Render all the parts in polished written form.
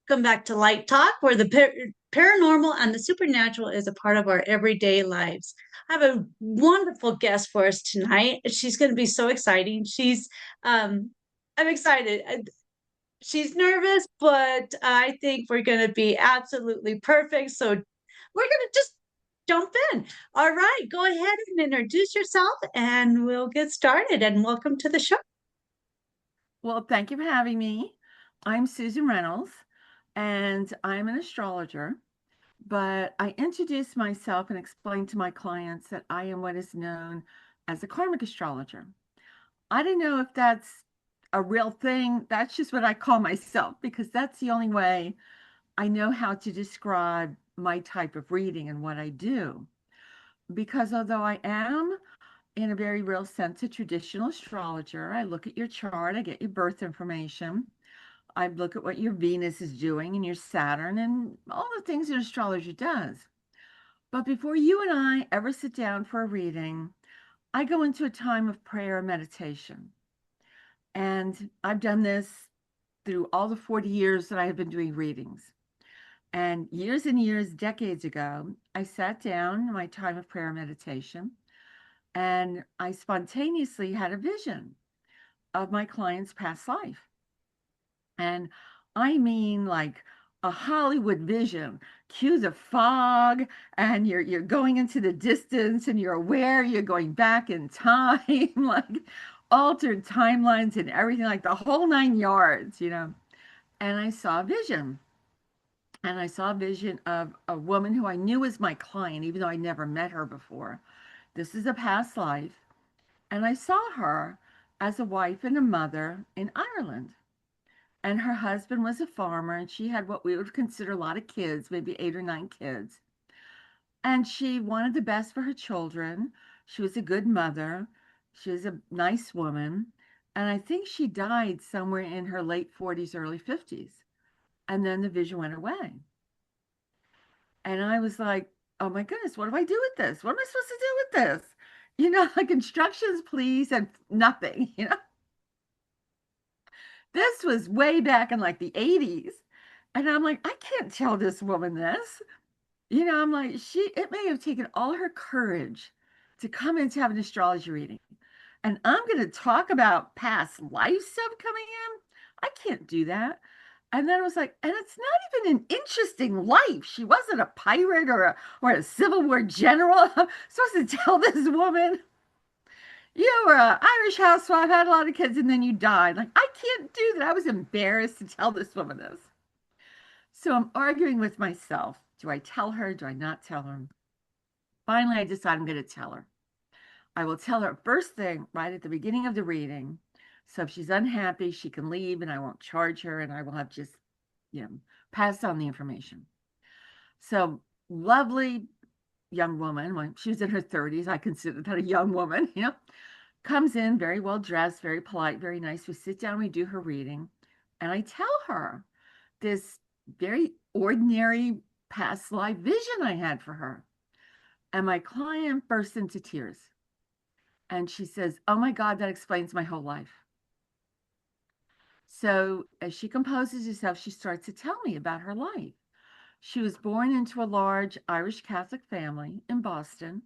Welcome back to Light Talk, where the paranormal and the supernatural is a part of our everyday lives. I have a wonderful guest for us tonight. She's going to be so exciting. I'm excited. She's nervous, but I think we're going to be absolutely perfect. So we're going to just jump in. All right, go ahead and introduce yourself, and we'll get started. And welcome to the show. Well, thank you for having me. I'm Susan Reynolds, and I'm an astrologer. But I introduce myself and explain to my clients that I am what is known as a karmic astrologer. I don't know if that's a real thing. That's just what I call myself because that's the only way I know how to describe my type of reading and what I do. Because although I am, in a very real sense, a traditional astrologer, I look at your chart, I get your birth information. I look at what your Venus is doing and your Saturn and all the things an astrologer does. But before you and I ever sit down for a reading, I go into a time of prayer and meditation. And I've done this through all the 40 years that I have been doing readings. And years, decades ago, I sat down in my time of prayer and meditation, and I spontaneously had a vision of my client's past life. And I mean like a Hollywood vision. Cue the fog, and you're going into the distance, and you're aware you're going back in time, like altered timelines and everything, like the whole 9 yards. And I saw a vision. And I saw a vision of a woman who I knew was my client, even though I never met her before. This is a past life. And I saw her as a wife and a mother in Ireland. And her husband was a farmer, and she had what we would consider a lot of kids, maybe 8 or 9 kids. And she wanted the best for her children. She was a good mother. She was a nice woman. And I think she died somewhere in her late 40s, early 50s. And then the vision went away. And I was like, oh my goodness, what do I do with this? What am I supposed to do with this? Like instructions, please, and nothing. This was way back in like the 80s. And I'm like, I can't tell this woman this. I'm like, it may have taken all her courage to come in to have an astrology reading. And I'm going to talk about past life stuff coming in. I can't do that. And then I was like, and it's not even an interesting life. She wasn't a pirate or a Civil War general. I'm supposed to tell this woman, you were an Irish housewife, had a lot of kids, and then you died. Like, I can't do that. I was embarrassed to tell this woman this. So I'm arguing with myself. Do I tell her? Do I not tell her? Finally, I decide I'm going to tell her. I will tell her first thing right at the beginning of the reading. So if she's unhappy, she can leave and I won't charge her and I will have just, you know, passed on the information. So lovely young woman, when she was in her 30s, I consider that a young woman, comes in very well dressed, very polite, very nice. We sit down, we do her reading, and I tell her this very ordinary past life vision I had for her. And my client bursts into tears. And she says, oh my God, that explains my whole life. So as she composes herself, she starts to tell me about her life. She was born into a large Irish Catholic family in Boston,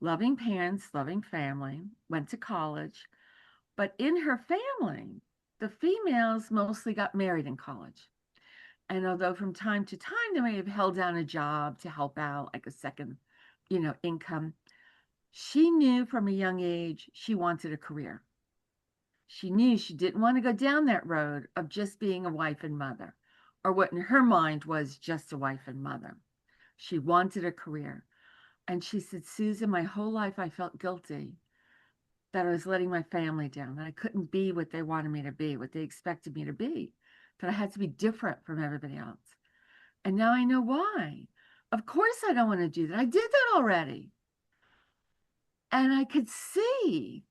loving parents, loving family, went to college. But in her family, the females mostly got married in college. And although from time to time they may have held down a job to help out, like a second, income, she knew from a young age she wanted a career. She knew she didn't want to go down that road of just being a wife and mother, or what in her mind was just a wife and mother. She wanted a career. And she said, Susan, my whole life I felt guilty that I was letting my family down, that I couldn't be what they wanted me to be, what they expected me to be, that I had to be different from everybody else. And now I know why. Of course I don't want to do that. I did that already. And I could see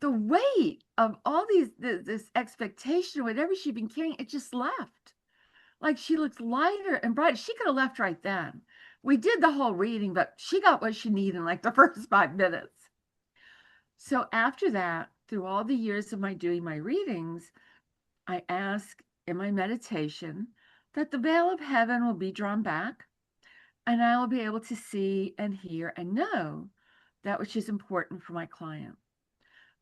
the weight of all this expectation, whatever she'd been carrying, it just left. Like she looked lighter and brighter. She could have left right then. We did the whole reading, but she got what she needed in like the first 5 minutes. So after that, through all the years of my doing my readings, I ask in my meditation that the veil of heaven will be drawn back, and I will be able to see and hear and know that which is important for my client.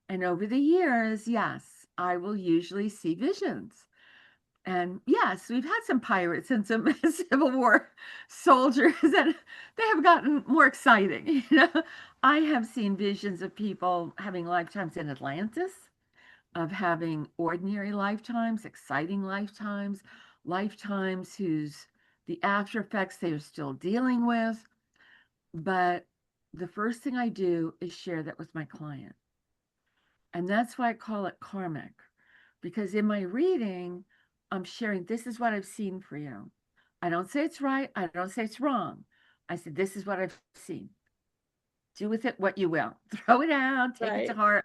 And over the years, yes, I will usually see visions. And yes, we've had some pirates and some Civil War soldiers, and they have gotten more exciting. I have seen visions of people having lifetimes in Atlantis, of having ordinary lifetimes, exciting lifetimes, lifetimes whose the after effects they are still dealing with. But the first thing I do is share that with my client. And that's why I call it karmic, because in my reading, I'm sharing, this is what I've seen for you. I don't say it's right. I don't say it's wrong. I said, this is what I've seen. Do with it what you will. Throw it out, take it to heart.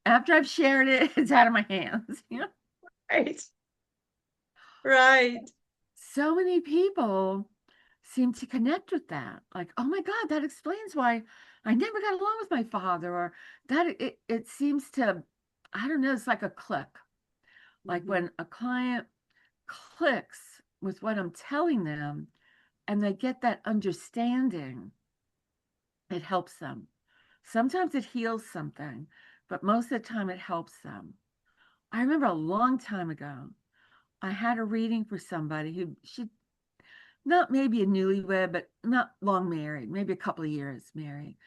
After I've shared it, it's out of my hands. Right. Right. So many people seem to connect with that. Like, oh my God, that explains why I never got along with my father, or that it seems to, I don't know, it's like a click. Like when a client clicks with what I'm telling them and they get that understanding, it helps them. Sometimes it heals something, but most of the time it helps them. I remember a long time ago, I had a reading for somebody who not maybe a newlywed, but not long married, maybe a couple of years married.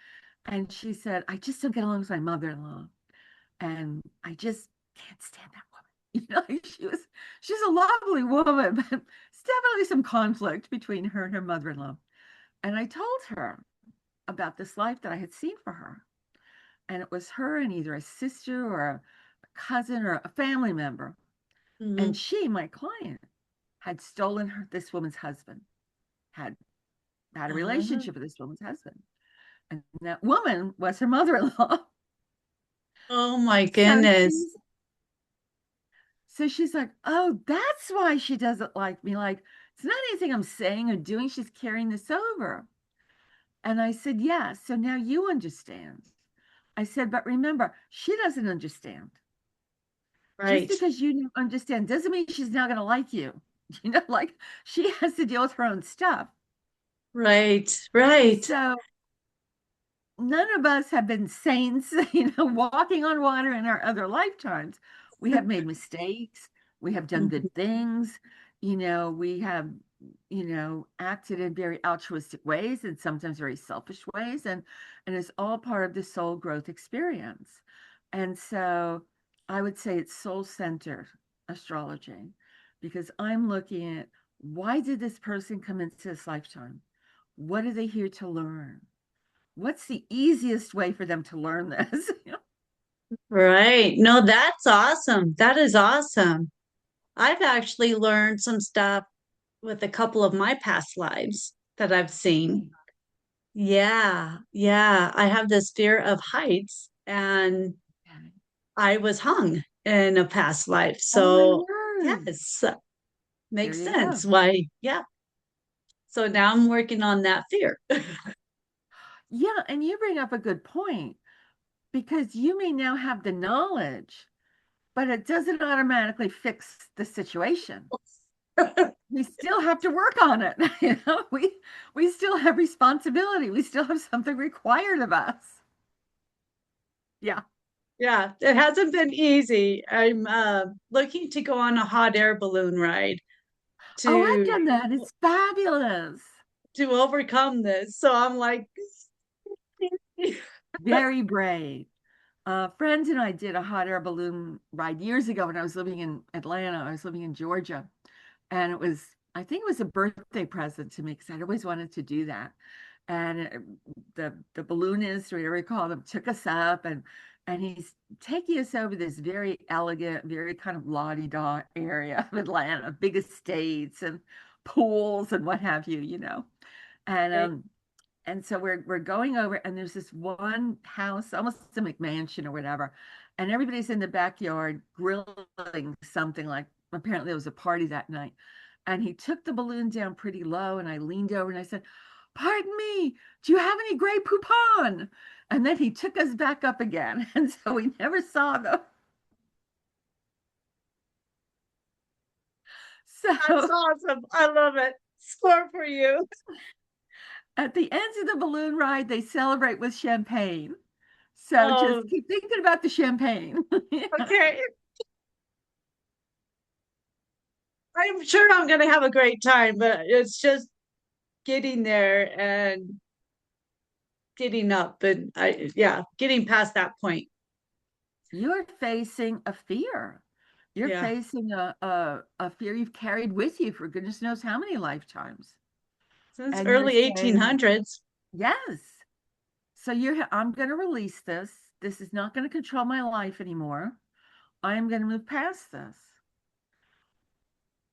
And she said, I just don't get along with my mother-in-law. And I just can't stand that woman. She's a lovely woman, but it's definitely some conflict between her and her mother-in-law. And I told her about this life that I had seen for her. And it was her and either a sister or a cousin or a family member. And she, my client, had stolen this woman's husband, had a relationship with this woman's husband. And that woman was her mother-in-law. Oh my goodness. So she's like, oh, that's why she doesn't like me. Like, it's not anything I'm saying or doing. She's carrying this over. And I said, yes. So now you understand. I said, but remember, she doesn't understand. Right. Just because you don't understand doesn't mean she's not going to like you. Like she has to deal with her own stuff. Right. Right. So none of us have been saints, walking on water in our other lifetimes. We have made mistakes. We have done good things. We have, acted in very altruistic ways and sometimes very selfish ways. And it's all part of the soul growth experience. And so I would say it's soul-centered astrology, because I'm looking at, why did this person come into this lifetime? What are they here to learn? What's the easiest way for them to learn this? Right. No, that's awesome. That is awesome. I've actually learned some stuff with a couple of my past lives that I've seen. Yeah. Yeah. I have this fear of heights, and I was hung in a past life. Oh my So, word. yes, There makes you go. sense. Why? Yeah. So now I'm working on that fear. Yeah, and you bring up a good point, because you may now have the knowledge, but it doesn't automatically fix the situation. We still have to work on it. We still have responsibility. We still have something required of us. Yeah. Yeah, it hasn't been easy. I'm looking to go on a hot air balloon ride Oh, I've to done that. It's fabulous. overcome this. So I'm like, Very brave. Friends and I did a hot air balloon ride years ago when I was living in Atlanta. I was living in Georgia. And I think it was a birthday present to me, because I'd always wanted to do that. And the balloonist, or whatever you call them, took us up, and he's taking us over this very elegant, very kind of la-di-da area of Atlanta, big estates and pools and what have you. And so we're going over, and there's this one house, almost a McMansion or whatever, and everybody's in the backyard grilling something, like apparently there was a party that night. And he took the balloon down pretty low, and I leaned over and I said, pardon me, do you have any Grey Poupon? And then he took us back up again. And so we never saw them. That's So awesome. I love it. Score for you. at the end of the balloon ride, they celebrate with champagne. So Oh, just keep thinking about the champagne. Yeah. okay. I'm sure I'm going to have a great time, but it's just getting there and getting up and yeah, getting past that point. You're facing a fear. You're Yeah. facing a fear you've carried with you for goodness knows how many lifetimes. Since And you're early saying, 1800s. yes. So I'm going to release this. This is not going to control my life anymore. I'm going to move past this.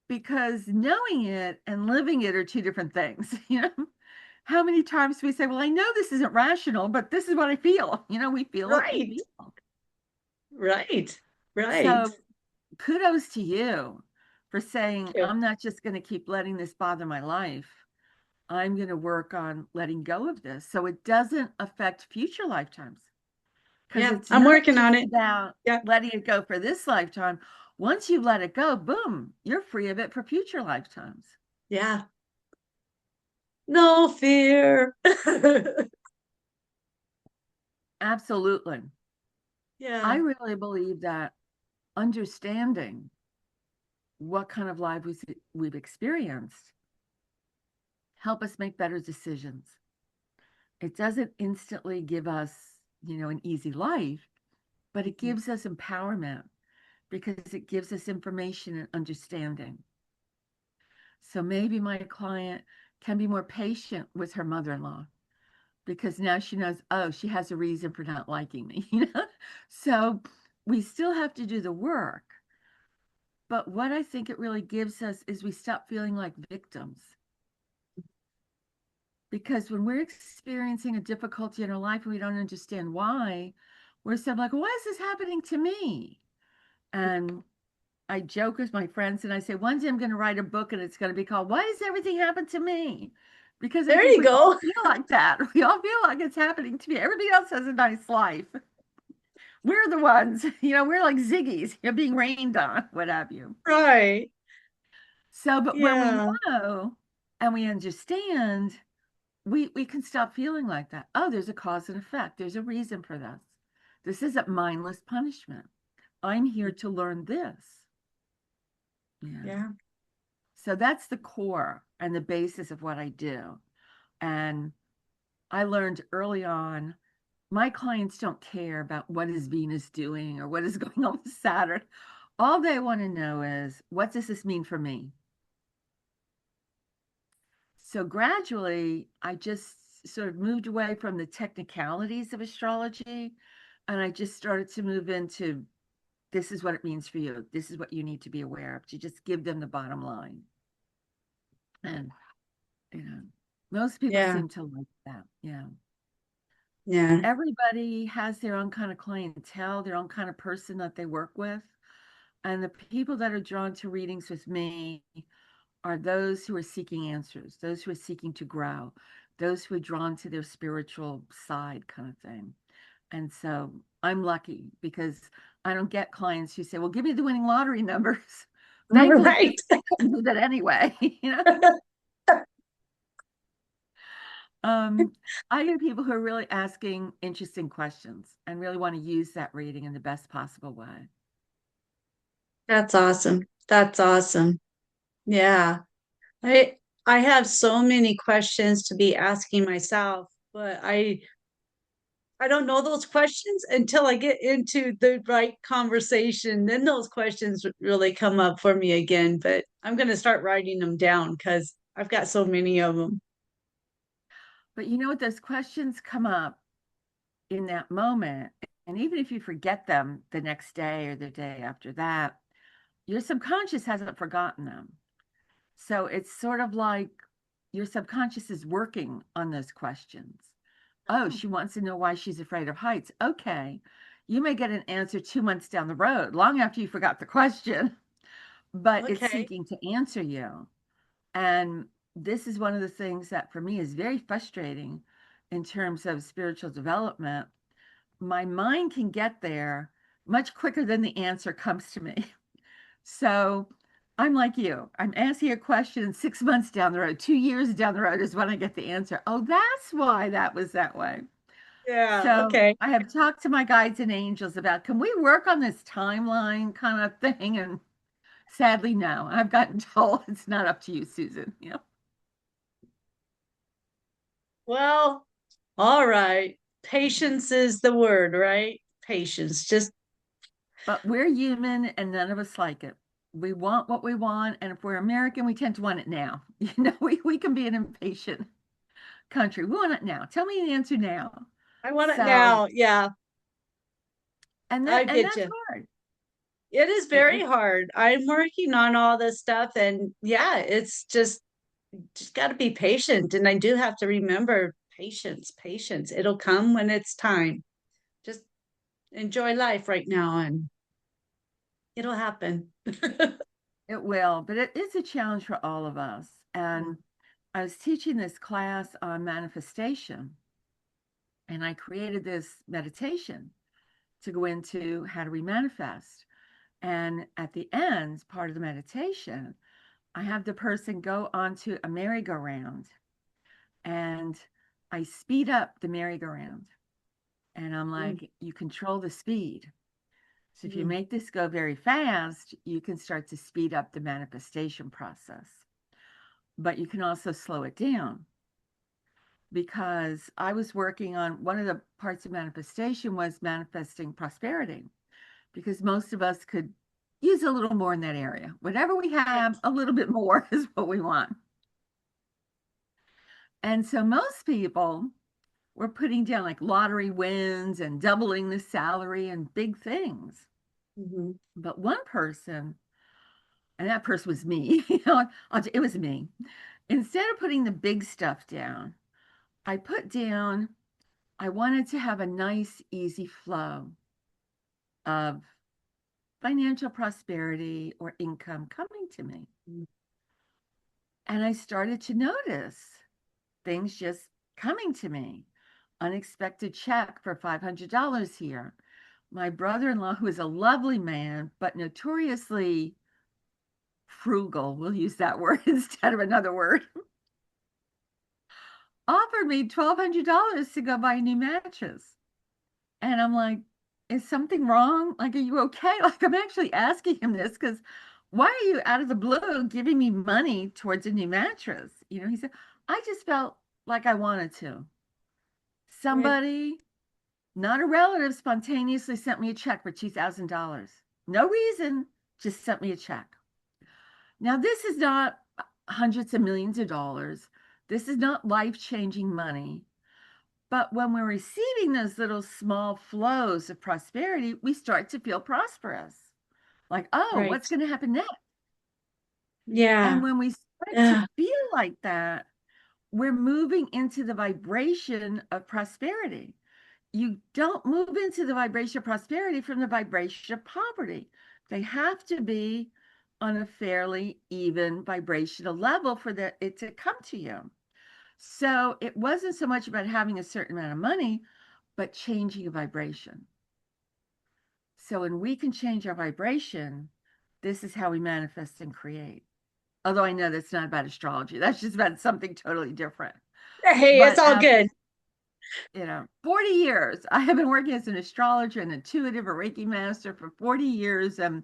Because knowing it and living it are two different things. How many times do we say, well, I know this isn't rational, but this is what I feel. We feel what we Right. feel. Right. Right. So kudos to you for saying, Thank you. I'm not just going to keep letting this bother my life. I'm going to work on letting go of this so it doesn't affect future lifetimes. Because Yeah, it's I'm not working on just it. about Yeah. letting it go for this lifetime. Once you let it go, boom, you're free of it for future lifetimes. Yeah. No fear. Absolutely. I Yeah. really believe that understanding what kind of life we've experienced help us make better decisions. It doesn't instantly give us, an easy life, but it Mhm. gives us empowerment because it gives us information and understanding. So maybe my client can be more patient with her mother-in-law because now she knows, oh, she has a reason for not liking me. So we still have to do the work. But what I think it really gives us is we stop feeling like victims. Because when we're experiencing a difficulty in our life and we don't understand why, we're so like, why is this happening to me? And I joke with my friends and I say, one day I'm going to write a book and it's going to be called, Why Does Everything Happen to Me? Because I There think you we all go. feel like that. We all feel like it's happening to me. Everybody else has a nice life. We're the ones, we're like Ziggies, being rained on, what have you. Right. So, but when we Yeah. know and we understand, we can stop feeling like that. Oh, there's a cause and effect. There's a reason for this. This isn't mindless punishment. I'm here to learn this. Yeah. Yeah. So that's the core and the basis of what I do. And I learned early on, my clients don't care about what is Venus doing or what is going on with Saturn. All they want to know is, what does this mean for me? So gradually, I just sort of moved away from the technicalities of astrology and I just started to move into, this is what it means for you. This is what you need to be aware of, to just give them the bottom line. And, you know, most people Yeah. seem to like that. Yeah. Yeah. Everybody has their own kind of clientele, their own kind of person that they work with. And the people that are drawn to readings with me are those who are seeking answers, those who are seeking to grow, those who are drawn to their spiritual side kind of thing. And so I'm lucky because I don't get clients who say, well, give me the winning lottery numbers. Thankfully for Right. me, I can do that anyway. Um, I get people who are really asking interesting questions and really want to use that reading in the best possible way. That's awesome. That's awesome. Yeah. I I have so many questions to be asking myself, but I don't know those questions until I get into the right conversation. Then those questions really come up for me again, but I'm going to start writing them down because I've got so many of them. But you know what? Those questions come up in that moment. And even if you forget them the next day or the day after that, your subconscious hasn't forgotten them. So it's sort of like your subconscious is working on those questions. Oh, Oh, she wants to know why she's afraid of heights. Okay. You may get an answer 2 months down the road, long after you forgot the question, but it's okay. seeking to answer you. And this is one of the things that for me is very frustrating in terms of spiritual development. My mind can get there much quicker than the answer comes to me. So I'm like you. I'm asking a question 6 months down the road, 2 years down the road is when I get the answer. Oh, that's why that was that way. Yeah. So Okay. I have talked to my guides and angels about, can we work on this timeline kind of thing? And sadly, no. I've gotten told it's not up to you, Susan. Well, all right. Patience is the word, right? Patience. Just But we're human and none of us like it. We want what we want. And if we're American, we tend to want it now. We can be an impatient country. We want it now. Tell me the answer now. I want it So, now. Yeah, and I and get that's you. hard. It is very hard. I'm working on all this stuff, and yeah, it's just got to be patient. And I do have to remember patience, patience. It'll come when it's time. Just enjoy life right now, and it'll happen. It will, but it is a challenge for all of us. And I was teaching this class on manifestation, and I created this meditation to go into how do we manifest. And at the end, part of the meditation, I have the person go onto a merry-go-round and I speed up the merry-go-round. And I'm like, you control the speed. So if you make this go very fast, you can start to speed up the manifestation process. But you can also slow it down, because I was working on one of the parts of manifestation was manifesting prosperity, because most of us could use a little more in that area. Whatever we have, a little bit more is what we want. And so most people were putting down like lottery wins and doubling the salary and big things. Mm-hmm. But one person, and that person was me, it was me. Instead of putting the big stuff down, I put down, I wanted to have a nice, easy flow of financial prosperity or income coming to me. And I started to notice things just coming to me. Unexpected check for $500 here. My brother-in-law, who is a lovely man, but notoriously frugal, we'll use that word instead of another word, offered me $1,200 to go buy a new mattress. And I'm like, is something wrong? Like, are you okay? Like, I'm actually asking him this because why are you out of the blue giving me money towards a new mattress? He said, I just felt like I wanted to. Right. Somebody, not a relative, spontaneously sent me a check for $2,000. No reason, just sent me a check. Now, this is not hundreds of millions of dollars. This is not life-changing money. But when we're receiving those little small flows of prosperity, we start to feel prosperous. Like, oh, Right. what's going to happen next? And Yeah. when we start to Yeah. feel like that, we're moving into the vibration of prosperity. You don't move into the vibration of prosperity from the vibration of poverty. They have to be on a fairly even vibrational level for it to come to you. So it wasn't so much about having a certain amount of money, but changing a vibration. So when we can change our vibration, this is how we manifest and create. Although I know that's not about astrology, that's just about something totally different. Hey, it's But all after, good. 40 years, I have been working as an astrologer and intuitive, a Reiki master for 40 years. And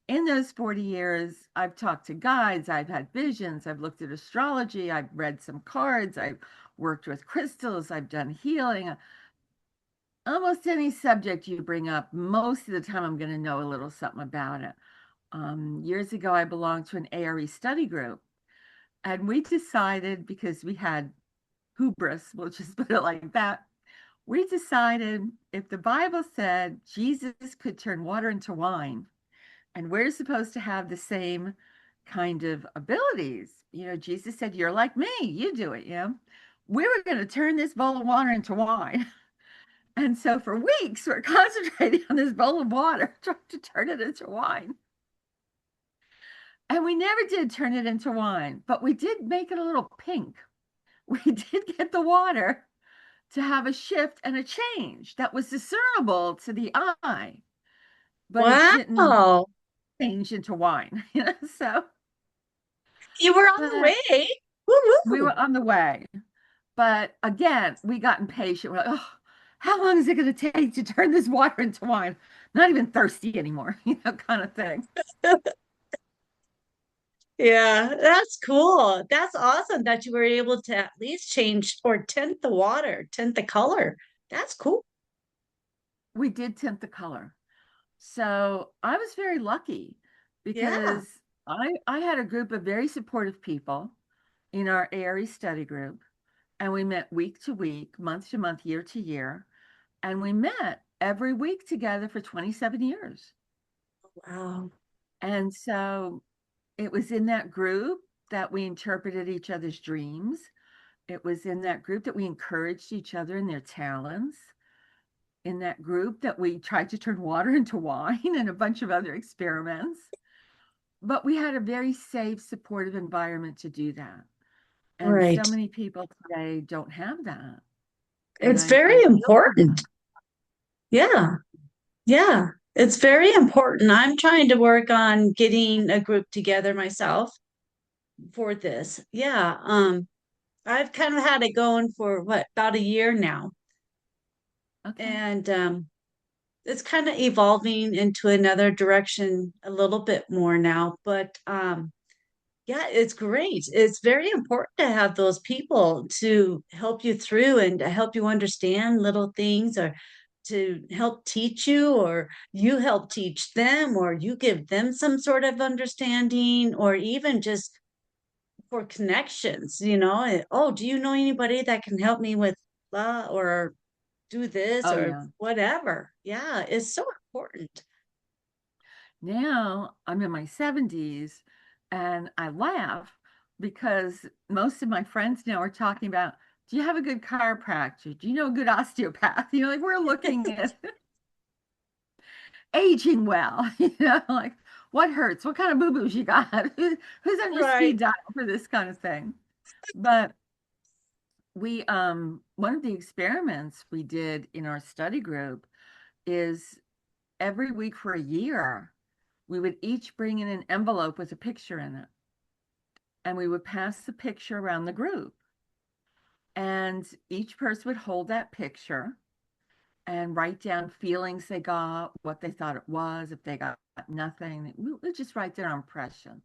in those 40 years, I've talked to guides, I've had visions, I've looked at astrology, I've read some cards, I've worked with crystals, I've done healing. Almost any subject you bring up, most of the time I'm going to know a little something about it. Years ago, I belonged to an ARE study group, and we decided, because we had hubris, we'll just put it like that, we decided if the Bible said Jesus could turn water into wine, and we're supposed to have the same kind of abilities. Jesus said, you're like me, you do it. We were going to turn this bowl of water into wine. And so for weeks, we're concentrating on this bowl of water, trying to turn it into wine. And we never did turn it into wine, but we did make it a little pink. We did get the water to have a shift and a change that was discernible to the eye, but it didn't Wow. changed into wine. So, You were on the but way. we Woo-hoo. were on the way. But again, we got impatient. We're like, oh, how long is it going to take to turn this water into wine? Not even thirsty anymore, kind of thing. Yeah, that's cool. That's awesome that you were able to at least change or tint the water, tint the color. That's cool. We did tint the color. So I was very lucky Yeah, because I had a group of very supportive people in our ARE study group, and we met week to week, month to month, year to year, and we met every week together for 27 years. wow. And so it was in that group that we interpreted each other's dreams. It was in that group that we encouraged each other in their talents. In that group that we tried to turn water into wine and a bunch of other experiments. But we had a very safe, supportive environment to do that. And so Right. many people today don't have that. And It's I very feel for important. them. Yeah, yeah. It's very important. I'm trying to work on getting a group together myself for this. Yeah. I've kind of had it going for what, about a year now. Okay. And it's kind of evolving into another direction a little bit more now, but yeah, it's great. It's very important to have those people to help you through and to help you understand little things or to help teach you, or you help teach them, or you give them some sort of understanding, or even just for connections, oh, do you know anybody that can help me with blah or do this Oh, or yeah. whatever? Yeah, it's so important. Now I'm in my 70s and I laugh because most of my friends now are talking about, do you have a good chiropractor? Do you know a good osteopath? Like we're looking at aging well, like what hurts? What kind of boo-boos you got? Who's on your speed Right. dial for this kind of thing? But we one of the experiments we did in our study group is every week for a year, we would each bring in an envelope with a picture in it, and we would pass the picture around the group. And each person would hold that picture and write down feelings they got, what they thought it was, if they got nothing. We would just write down impressions.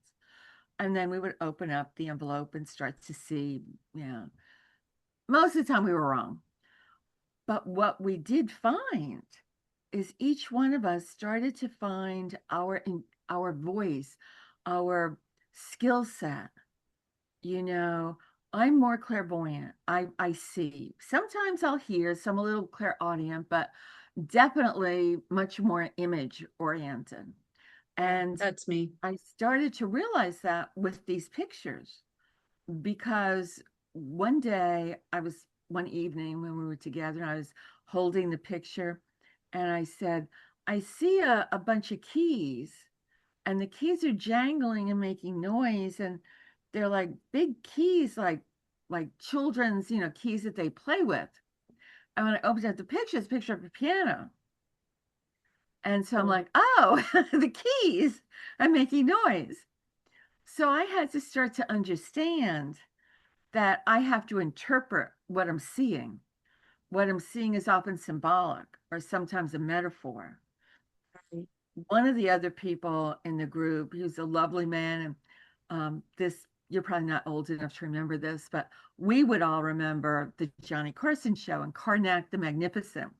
And then we would open up the envelope and start to see, most of the time we were wrong. But what we did find is each one of us started to find our voice, our skill set. You know, I'm more clairvoyant. I see. Sometimes I'll hear, some a little clairaudient, but definitely much more image oriented. Yeah, And that's me. I started to realize that with these pictures because one evening when we were together, and I was holding the picture and I said, I see a bunch of keys and the keys are jangling and making noise, and they're like big keys, like children's, keys that they play with. And when I opened up the picture, it's a picture of a piano. And so I'm Oh, like, oh, the keys are making noise. So I had to start to understand that I have to interpret what I'm seeing. What I'm seeing is often symbolic or sometimes a metaphor. right. One of the other people in the group, he was a lovely man, and this you're probably not old enough to remember this, but we would all remember the Johnny Carson show and Karnak the Magnificent.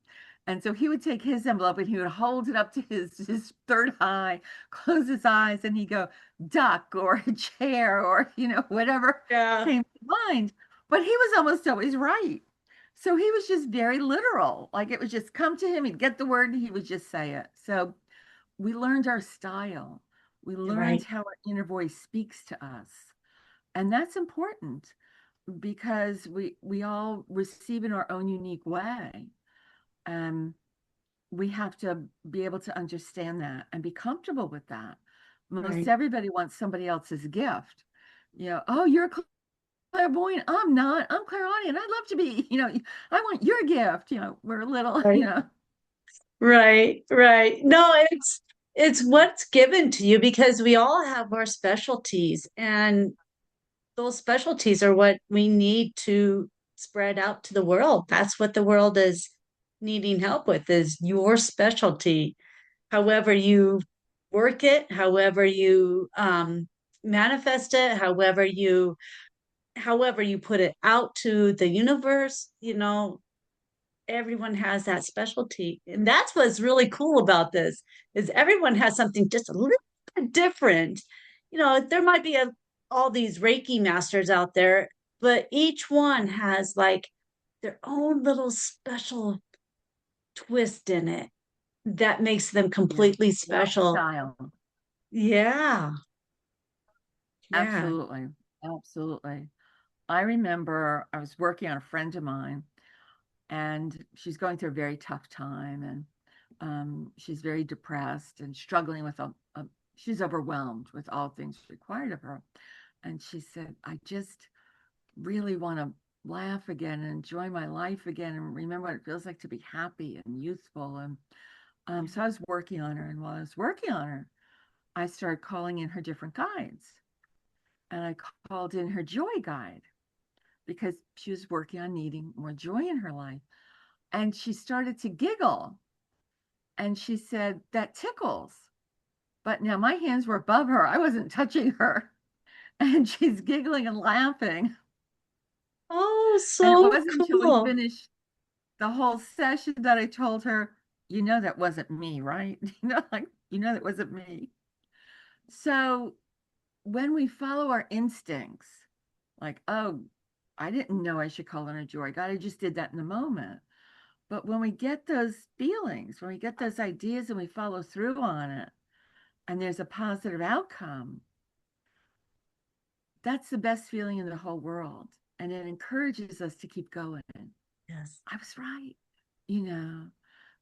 And so he would take his envelope and he would hold it up to his third eye, close his eyes, and he'd go, duck or a chair or, whatever Yeah, came to mind. But he was almost always right. So he was just very literal. Like it would just come to him, he'd get the word and he would just say it. So we learned our style. We you're learned right. how our inner voice speaks to us. And that's important because we all receive in our own unique way. And we have to be able to understand that and be comfortable with that. Most Right. everybody wants somebody else's gift. Oh, you're clairvoyant. I'm not. I'm clairaudient. I'd love to be. I want your gift. We're a little, Right. Right. Right. No, it's what's given to you because we all have our specialties, and those specialties are what we need to spread out to the world. That's what the world is needing help with, is your specialty. However you work it, however you manifest it, however you put it out to the universe, everyone has that specialty. And that's what's really cool about this, is everyone has something just a little bit different. There might be all these Reiki masters out there, but each one has like their own little special twist in it that makes them Yeah. completely Their own special. style. Yeah. Yeah. Absolutely. Absolutely. I remember I was working on a friend of mine, and she's going through a very tough time, and she's very depressed and struggling with she's overwhelmed with all things required of her. And she said, I just really want to laugh again and enjoy my life again and remember what it feels like to be happy and youthful. And so I was working on her. And while I was working on her, I started calling in her different guides. And I called in her joy guide because she was working on needing more joy in her life. And she started to giggle. And she said, that tickles. But now my hands were above her. I wasn't touching her. And she's giggling and laughing. Oh, And it so wasn't until we cool. finished the whole session that I told her, that wasn't me, right? That wasn't me. So when we follow our instincts, like, oh, I didn't know I should call in a joy God, I just did that in the moment. But when we get those feelings, when we get those ideas and we follow through on it, and there's a positive outcome, that's the best feeling in the whole world. And it encourages us to keep going. Yes. I was right, you know.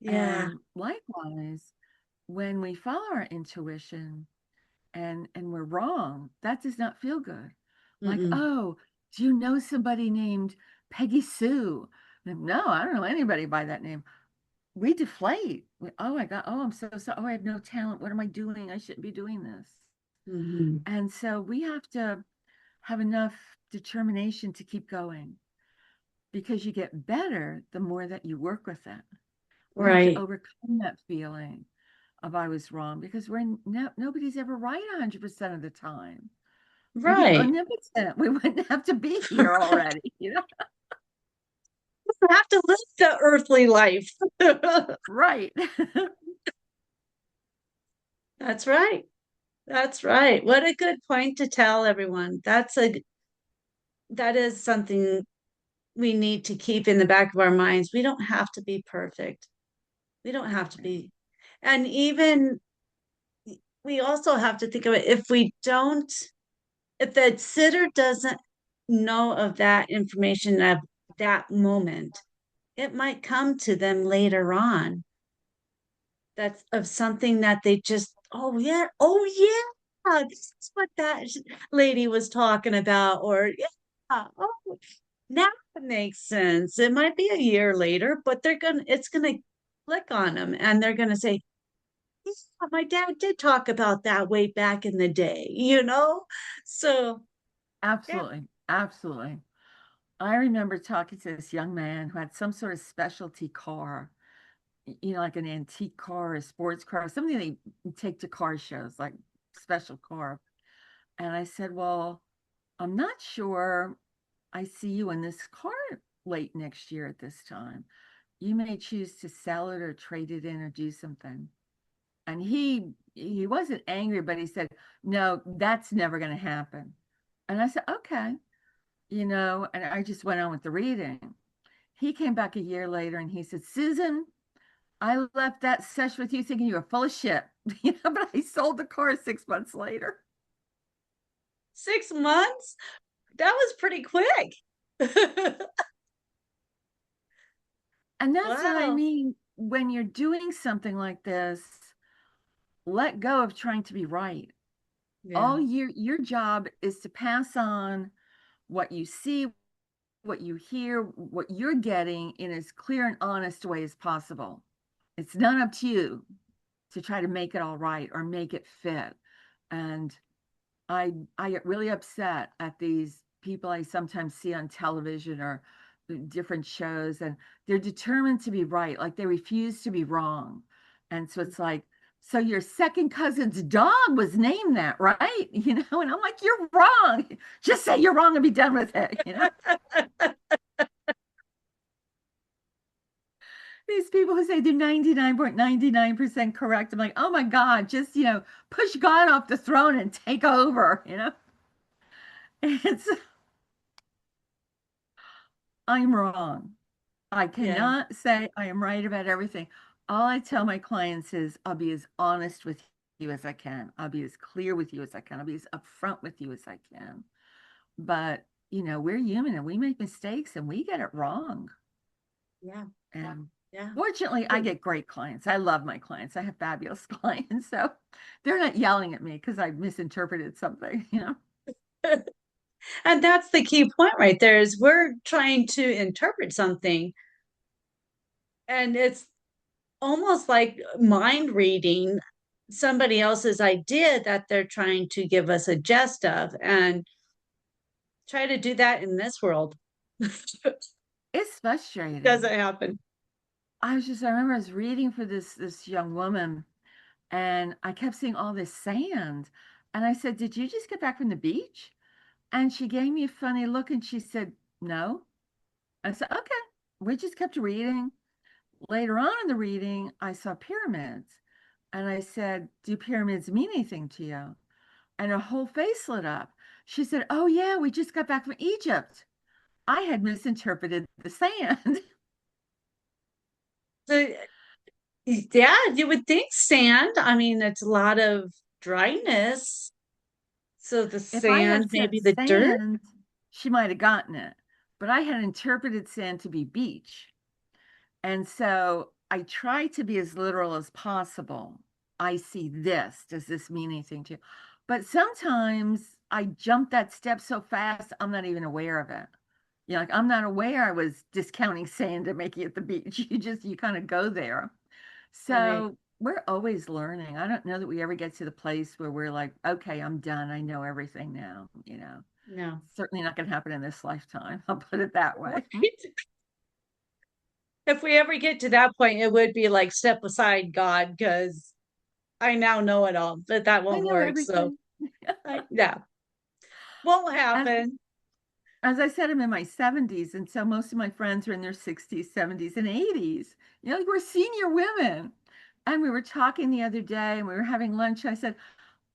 Yeah. And likewise, when we follow our intuition and we're wrong, that does not feel good. Like, Mm-mm. oh, do you know somebody named Peggy Sue? No, I don't know anybody by that name. We deflate. Oh my God. Oh, I'm so sorry. Oh, I have no talent. What am I doing? I shouldn't be doing this. Mm-hmm. And so we have to have enough determination to keep going, because you get better the more that you work with it. We have to Right. overcome that feeling of I was wrong, because nobody's ever right 100% of the time. We'd be Right. omnipotent. We wouldn't have to be here already, You have to live the earthly life. Right. That's right. That's right. What a good point to tell everyone. That is something we need to keep in the back of our minds. We don't have to be perfect. We don't have to be. And even we also have to think of it, if the sitter doesn't know of that information at that moment, it might come to them later on. That's of something that they just, oh yeah, this is what that lady was talking about, or yeah, oh, now it makes sense. It might be a year later, but it's gonna click on them, and they're gonna say, yeah, my dad did talk about that way back in the day. So yeah. Absolutely. Absolutely. I remember talking to this young man who had some sort of specialty car, like an antique car, a sports car, something they take to car shows, like special car. And I said, well, I'm not sure I see you in this car late next year at this time. You may choose to sell it or trade it in or do something. And he wasn't angry, but he said, no, that's never going to happen. And I said, okay, and I just went on with the reading. He came back a year later and he said, Susan, I left that session with you thinking you were full of shit. But I sold the car 6 months later. 6 months? That was pretty quick. And that's what I Wow. mean. When you're doing something like this, let go of trying to be right. Yeah. All your job is to pass on what you see, what you hear, what you're getting in as clear and honest a way as possible. It's not up to you to try to make it all right or make it fit. And I get really upset at these people I sometimes see on television or different shows, and they're determined to be right, like they refuse to be wrong. And so it's like, so your second cousin's dog was named that, right? And I'm like, you're wrong. Just say you're wrong and be done with it. These people who say they're 99.99% correct. I'm like, oh my God, just, push God off the throne and take over. It's, I'm wrong. I Yeah. cannot say I am right about everything. All I tell my clients is I'll be as honest with you as I can. I'll be as clear with you as I can. I'll be as upfront with you as I can. But, we're human and we make mistakes and we get it wrong. Yeah. And Yeah. fortunately, I get great clients. I love my clients. I have fabulous clients. So they're not yelling at me because I misinterpreted something. And that's the key point right there is we're trying to interpret something, and it's almost like mind reading somebody else's idea that they're trying to give us a gist of, and try to do that in this world. It's frustrating. Doesn't happen. I remember I was reading for this young woman, and I kept seeing all this sand. And I said, "Did you just get back from the beach?" And she gave me a funny look and she said, "No." I said, "Okay." We just kept reading. Later on in the reading, I saw pyramids. And I said, "Do pyramids mean anything to you?" And her whole face lit up. She said, "Oh, yeah, we just got back from Egypt." I had misinterpreted the sand. So, yeah, you would think sand. I mean, it's a lot of dryness. So the If I sand, had said maybe the dirt. sand, she might have gotten it. But I had interpreted sand to be beach. And so I try to be as literal as possible. I see this. Does this mean anything to you? But sometimes I jump that step so fast, I'm not even aware of it. Like I'm not aware I was discounting sand and making it the beach. You kind of go there. Right. So we're always learning. I don't know that we ever get to the place where we're like, okay, I'm done. I know everything now. No. Certainly not going to happen in this lifetime. I'll put it that way. Right. If we ever get to that point, it would be like step aside, God, because I now know it all, but that I won't know work. So, everything. yeah, won't As happen. as I said, I'm in my 70s, and so most of my friends are in their 60s, 70s, and 80s. Like we're senior women. And we were talking the other day and we were having lunch. I said,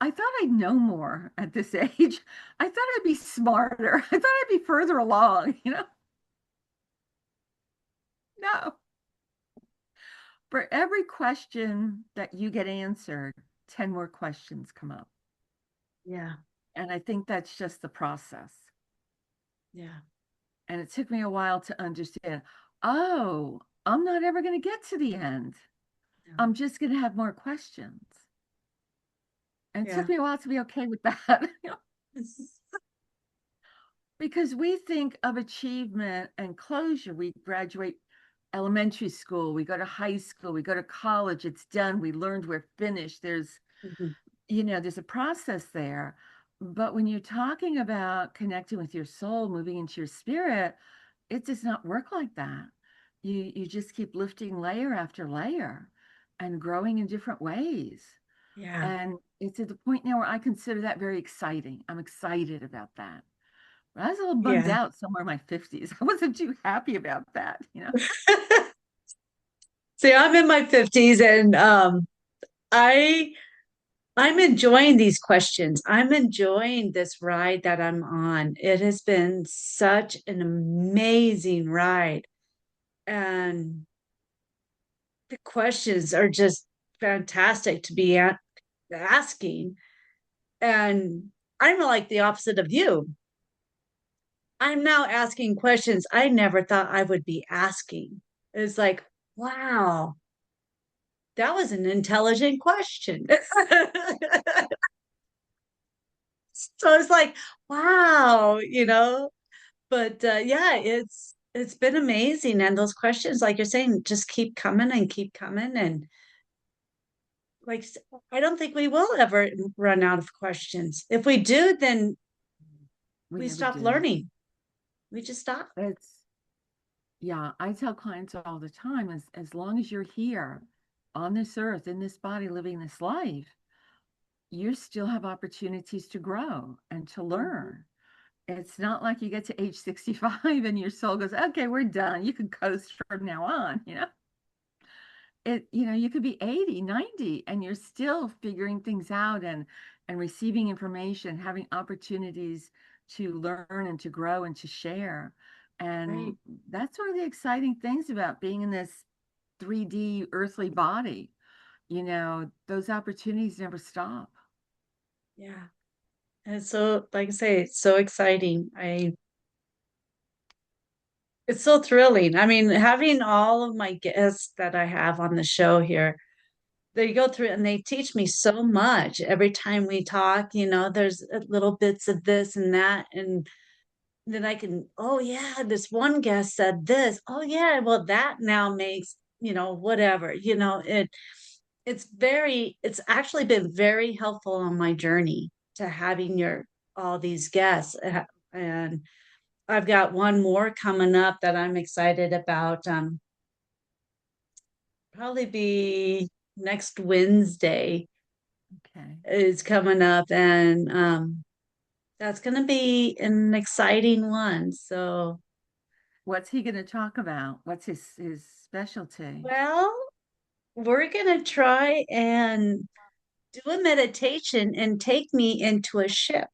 I thought I'd know more at this age. I thought I'd be smarter. I thought I'd be further along. No. For every question that you get answered, 10 more questions come up. Yeah. And I think that's just the process. Yeah. And it took me a while to understand, oh, I'm not ever going to get to the end. No. I'm just going to have more questions. And it took Yeah. me a while to be okay with that. Because we think of achievement and closure. We graduate elementary school, we go to high school, we go to college, it's done, we learned, we're finished. Mhm. There's a process there. But when you're talking about connecting with your soul, moving into your spirit, it does not work like that. You just keep lifting layer after layer and growing in different ways. Yeah. And it's at the point now where I consider that very exciting. I'm excited about that. But I was a little bummed Yeah. out somewhere in my 50s. I wasn't too happy about that. See, I'm in my 50s, and I I'm enjoying these questions. I'm enjoying this ride that I'm on. It has been such an amazing ride. And the questions are just fantastic to be asking. And I'm like the opposite of you. I'm now asking questions I never thought I would be asking. It's like, wow, that was an intelligent question. So it's like, wow, but yeah, it's been amazing. And those questions, like you're saying, just keep coming and keep coming. And like I don't think we will ever run out of questions. If we do, then We we never stop do. learning. We just stop. It's Yeah, I tell clients all the time, as long as you're here on this earth, in this body, living this life, you still have opportunities to grow and to Mhm. learn. It's not like you get to age 65 and your soul goes, okay, we're done. You can coast from now on, you could be 80, 90, and you're still figuring things out and receiving information, having opportunities to learn and to grow and to share. And Right. that's one of the exciting things about being in this 3D earthly body. Those opportunities never stop. Yeah. And so, like I say, it's so exciting. It's so thrilling. I mean, having all of my guests that I have on the show here, they go through and they teach me so much every time we talk. There's little bits of this and that. And then I can, oh, yeah, this one guest said this. Oh, yeah, well, that now makes, whatever, it's actually been very helpful on my journey to having all these guests. And I've got one more coming up that I'm excited about. Probably be next Wednesday Okay. is coming up, and that's going to be an exciting one. So, What's he going to talk about? What's his specialty? well, we're going to try and do a meditation and take me into a ship.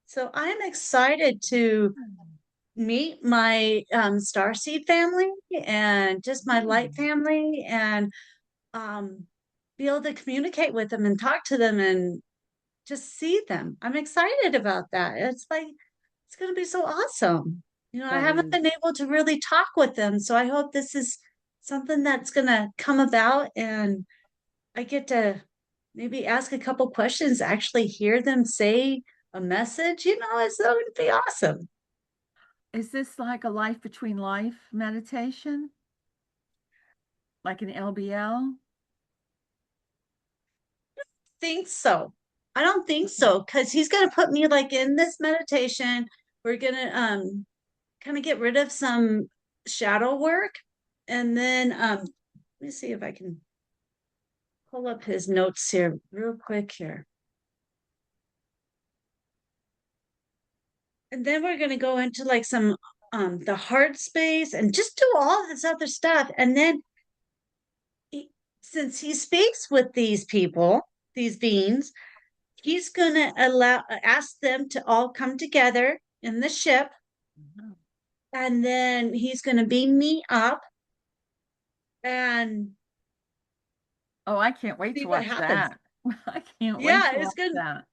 So I'm excited to meet my starseed family and just my light Hmm. family, and um, be able to communicate with them and talk to them and just see them. I'm excited about that. It's like, it's going to be so awesome. I That haven't is, been able to really talk with them. So I hope this is something that's going to come about and I get to maybe ask a couple questions, actually hear them say a message. It's going to be awesome. is this like a life between life meditation? Like an LBL? Think so. I don't think Okay. so because he's going to put me like in this meditation. We're going to kind of get rid of some shadow work. And then let me see if I can pull up his notes here real quick here. And then we're going to go into like some the heart space and just do all this other stuff. And then he, since he speaks with these people, these beings, he's going to ask them to all come together in the ship, Mhm. and then he's going to beam me up and Oh, I can't wait see to what watch happens. that. I can't wait Yeah, to watch that.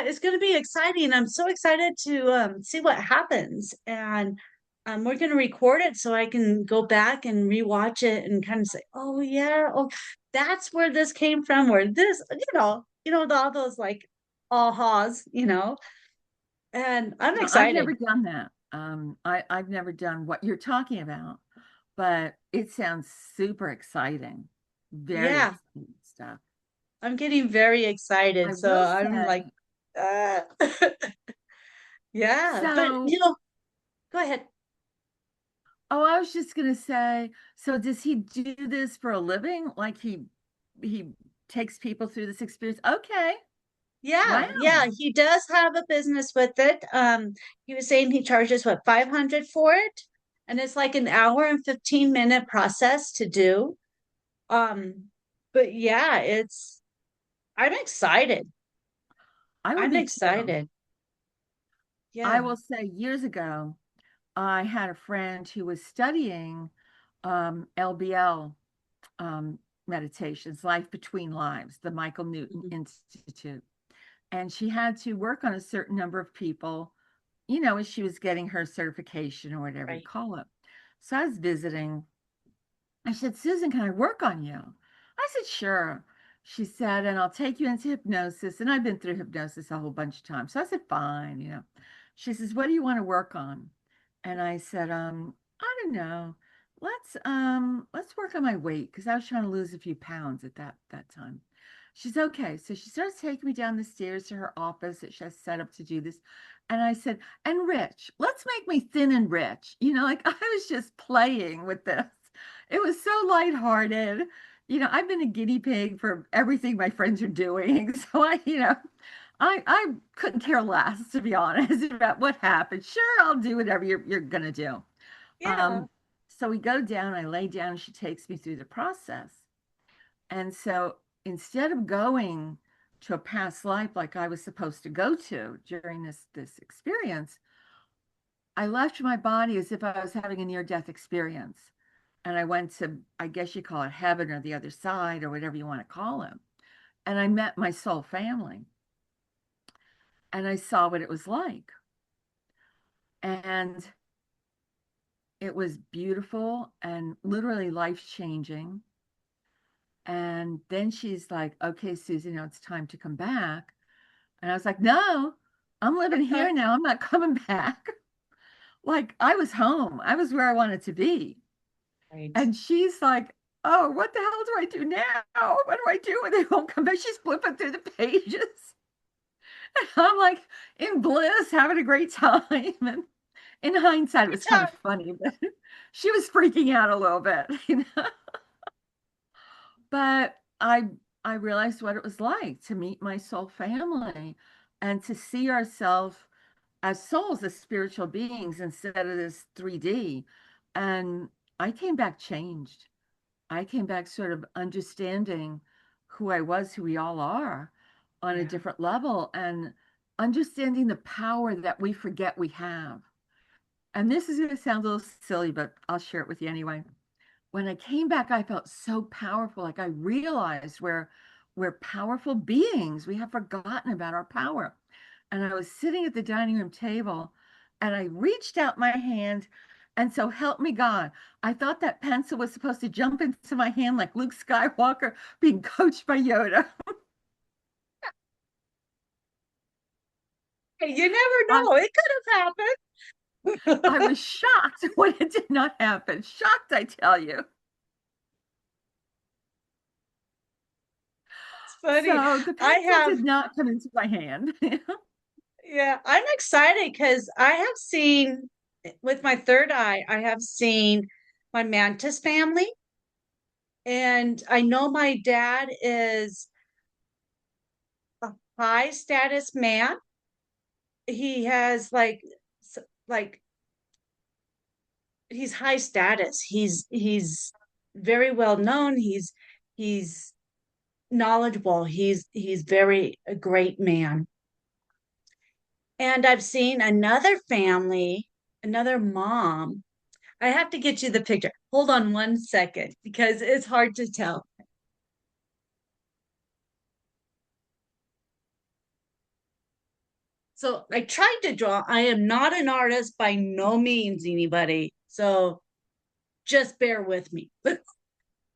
it's going to be exciting. I'm so excited to see what happens. And we're going to record it so I can go back and rewatch it and kind of say, oh, yeah, oh, that's where this came from, where this, all those like ahas. And I'm I've excited. never done that. I've never done what you're talking about, but it sounds super exciting. Very Yeah, exciting stuff. I'm getting very I excited. So will I'm like, say, uh, yeah, but so, go ahead. oh, I was just gonna say, so does he do this for a living? Like he takes people through this experience? Okay. Wow. Yeah, he does have a business with it. He was saying he charges what 500 for it, and it's like an hour and 15-minute process to do. Um, but yeah, I'm excited. I would I'm be too. excited. I Yeah. will say years ago, I had a friend who was studying LBL um, meditations, Life Between Lives, the Michael Newton Mhm. Institute. And she had to work on a certain number of people, as she was getting her certification or whatever you Right. call it. So I was visiting. I said, Susan, can I work on you? I said, sure. She said, and I'll take you into hypnosis. And I've been through hypnosis a whole bunch of times. So I said, fine. She says, what do you want to work on? And I said, I don't know. Let's work on my weight because I was trying to lose a few pounds at that time. She's okay. So she starts taking me down the stairs to her office that she has set up to do this. And I said, and rich, let's make me thin and rich. Like I was just playing with this. It was so lighthearted. I've been a guinea pig for everything my friends are doing. So I couldn't care less, to be honest, about what happened. Sure, I'll do whatever you're gonna do. Yeah. Um, so we go down, I lay down, and she takes me through the process. And so instead of going to a past life like I was supposed to go to during this experience, I left my body as if I was having a near-death experience. And I went to, I guess you call it heaven or the other side or whatever you want to call it. And I met my soul family. And I saw what it was like. And it was beautiful and literally life-changing. And then she's like, okay, Susie, now it's time to come back. And I was like, no, I'm living here now. I'm not coming back. Like I was home. I was where I wanted to be. Right. And she's like, oh, what the hell do I do now? What do I do when they won't come back? She's flipping through the pages. And I'm like in bliss, having a great time. And in hindsight, it was kind of funny, but she was freaking out a little bit. But I realized what it was like to meet my soul family and to see ourselves as souls, as spiritual beings instead of this 3D. And I came back changed. I came back sort of understanding who I was, who we all are on a Yeah. different level, and understanding the power that we forget we have. And this is going to sound a little silly, but I'll share it with you anyway. When I came back, I felt so powerful. Like I realized we're powerful beings. We have forgotten about our power. And I was sitting at the dining room table and I reached out my hand. And so help me God, I thought that pencil was supposed to jump into my hand like Luke Skywalker being coached by Yoda. You never I, know. It could have I happened. was shocked when it did not happen. Shocked, I tell you. It's funny. So the I pencil have, did not come into my hand. yeah, I'm excited because I have seen with my third eye, I have seen my mantis family. And I know my dad is a high status man. He has like he's high status. He's very well known. He's knowledgeable. He's very a great man. And I've seen another family, another mom. I have to get you the picture. Hold on one second because it's hard to tell. So I tried to draw. I am not an artist by no means, anybody. So just bear with me. But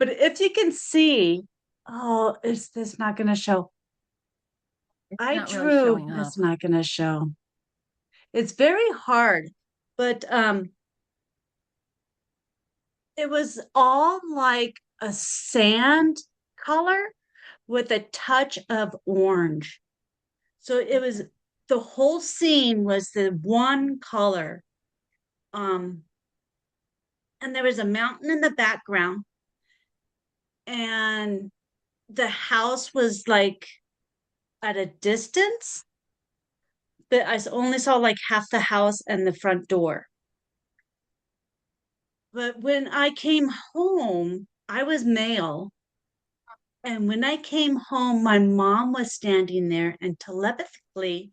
if you can see, oh, is this not going to show? It's I not really drew, showing up. it's not going to show. It's very hard, but it was all like a sand color with a touch of orange. So it was the whole scene was the one color. Um, and there was a mountain in the background, and the house was like at a distance, but I only saw like half the house and the front door. But when I came home, I was male. And when I came home, my mom was standing there and telepathically,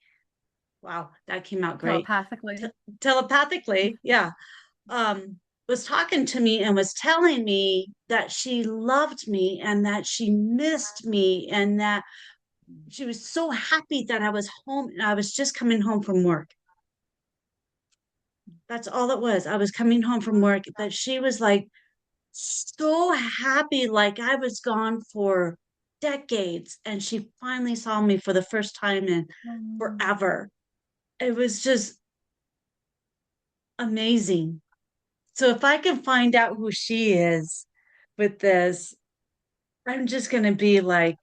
wow, that came out great. Te- Telepathically. telepathically, yeah, was talking to me and was telling me that she loved me and that she missed me and that she was so happy that I was home and I was just coming home from work. That's all it was. I was coming home from work, but she was like so happy, like I was gone for decades, and she finally saw me for the first time in Mm. forever. It was just amazing. So if I can find out who she is with this, I'm just going to be like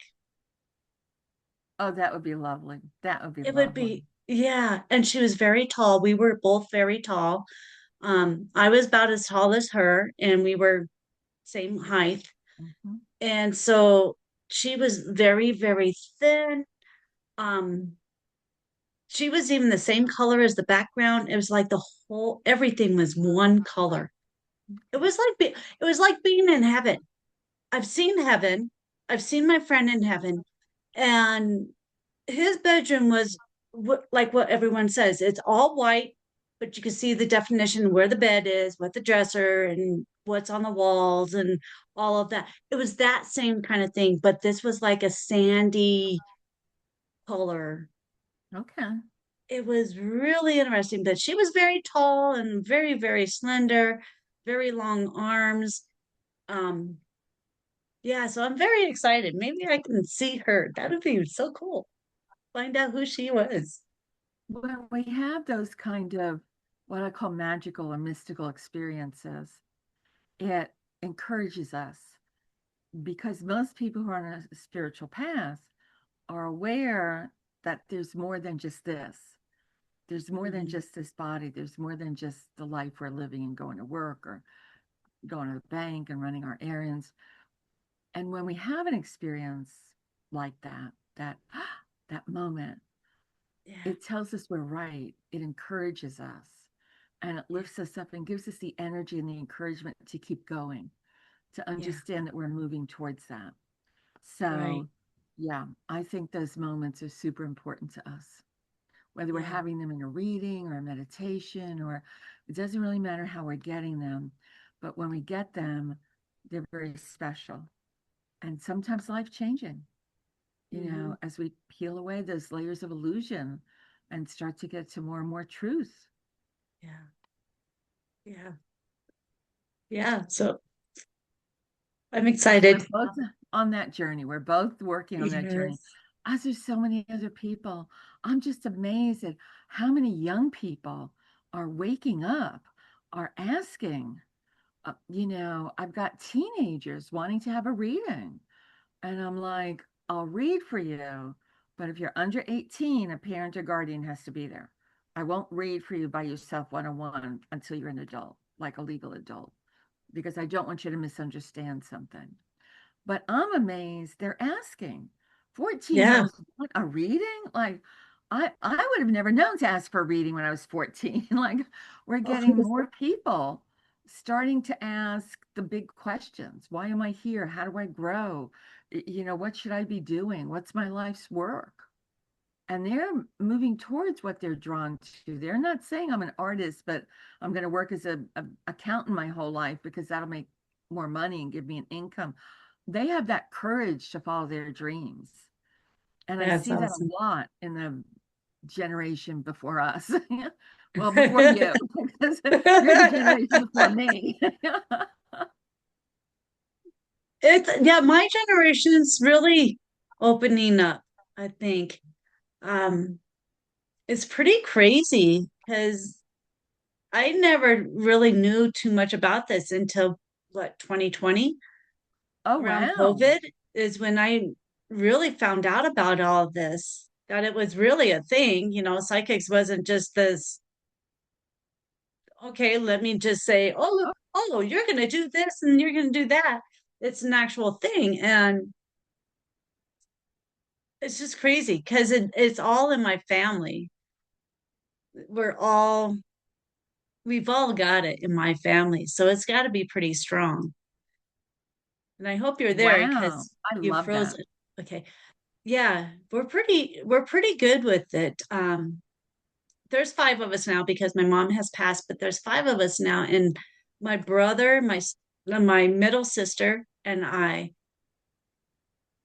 Oh, that would be lovely. That would be It would lovely. be, yeah. And she was very tall. We were both very tall. I was about as tall as her, and we were same height. Mhm. And so she was very, very thin. Um, she was even the same color as the background. It was like the whole everything was one color. It was like being in heaven. I've seen heaven. I've seen my friend in heaven, and his bedroom was like what everyone says. It's all white, but you can see the definition where the bed is, what the dresser, and what's on the walls, and all of that. It was that same kind of thing, but this was like a sandy color. Okay. It was really interesting, but she was very tall and very, very slender, very long arms. Um, yeah, so I'm very excited. Maybe I can see her. That would be so cool. Find out who she was. When we have those kind of what I call magical or mystical experiences, it encourages us because most people who are on a spiritual path are aware that there's more than just this. There's more than Mhm. just this body. There's more than just the life we're living and going to work or going to the bank and running our errands. And when we have an experience like that that moment, Yeah, it tells us we're right. It encourages us and it yeah, lifts us up and gives us the energy and the encouragement to keep going, to yeah, understand that we're moving towards that. right. So, yeah, I think those moments are super important to us, whether we're Yeah, having them in a reading or a meditation, or it doesn't really matter how we're getting them. But when we get them, they're very special and sometimes life changing, hmm, as we peel away those layers of illusion and start to get to more and more truth. yeah, yeah, yeah. So I'm So we're excited. both on that journey. We're both working on that journey. Yes. As there's so many other people, I'm just amazed at how many young people are waking up, are asking. I've got teenagers wanting to have a reading. And I'm like, I'll read for you, but if you're under 18, a parent or guardian has to be there. I won't read for you by yourself one on one until you're an adult, like a legal adult, because I don't want you to misunderstand something. But I'm amazed they're asking. 14-year Yeah. olds want a reading? Like, I would have never known to ask for a reading when I was 14. Like, we're getting more people starting to ask the big questions. Why am I here? How do I grow? What should I be doing? What's my life's work? And they're moving towards what they're drawn to. They're not saying I'm an artist, but I'm going to work as a accountant my whole life because that'll make more money and give me an income. They have that courage to follow their dreams. And I That's see that awesome. a lot in the generation before us. Well, before you, because you're the generation before me. It's yeah, my generation's really opening up, I think. Um, it's pretty crazy because I never really knew too much about this until what, 2020, Oh, around wow. COVID is when I really found out about all of this, that it was really a thing. Psychics wasn't just this, okay, let me just say, oh, Oh, oh, you're going to do this and you're going to do that. It's an actual thing. And it's just crazy because it's all in my family. We're all, we've all got it in my family. So it's got to be pretty strong. And I hope you're there wow. because I you love froze that. it. Okay. Yeah, we're pretty good with it. There's five of us now because my mom has passed, but there's five of us now. And my brother, my middle sister, and I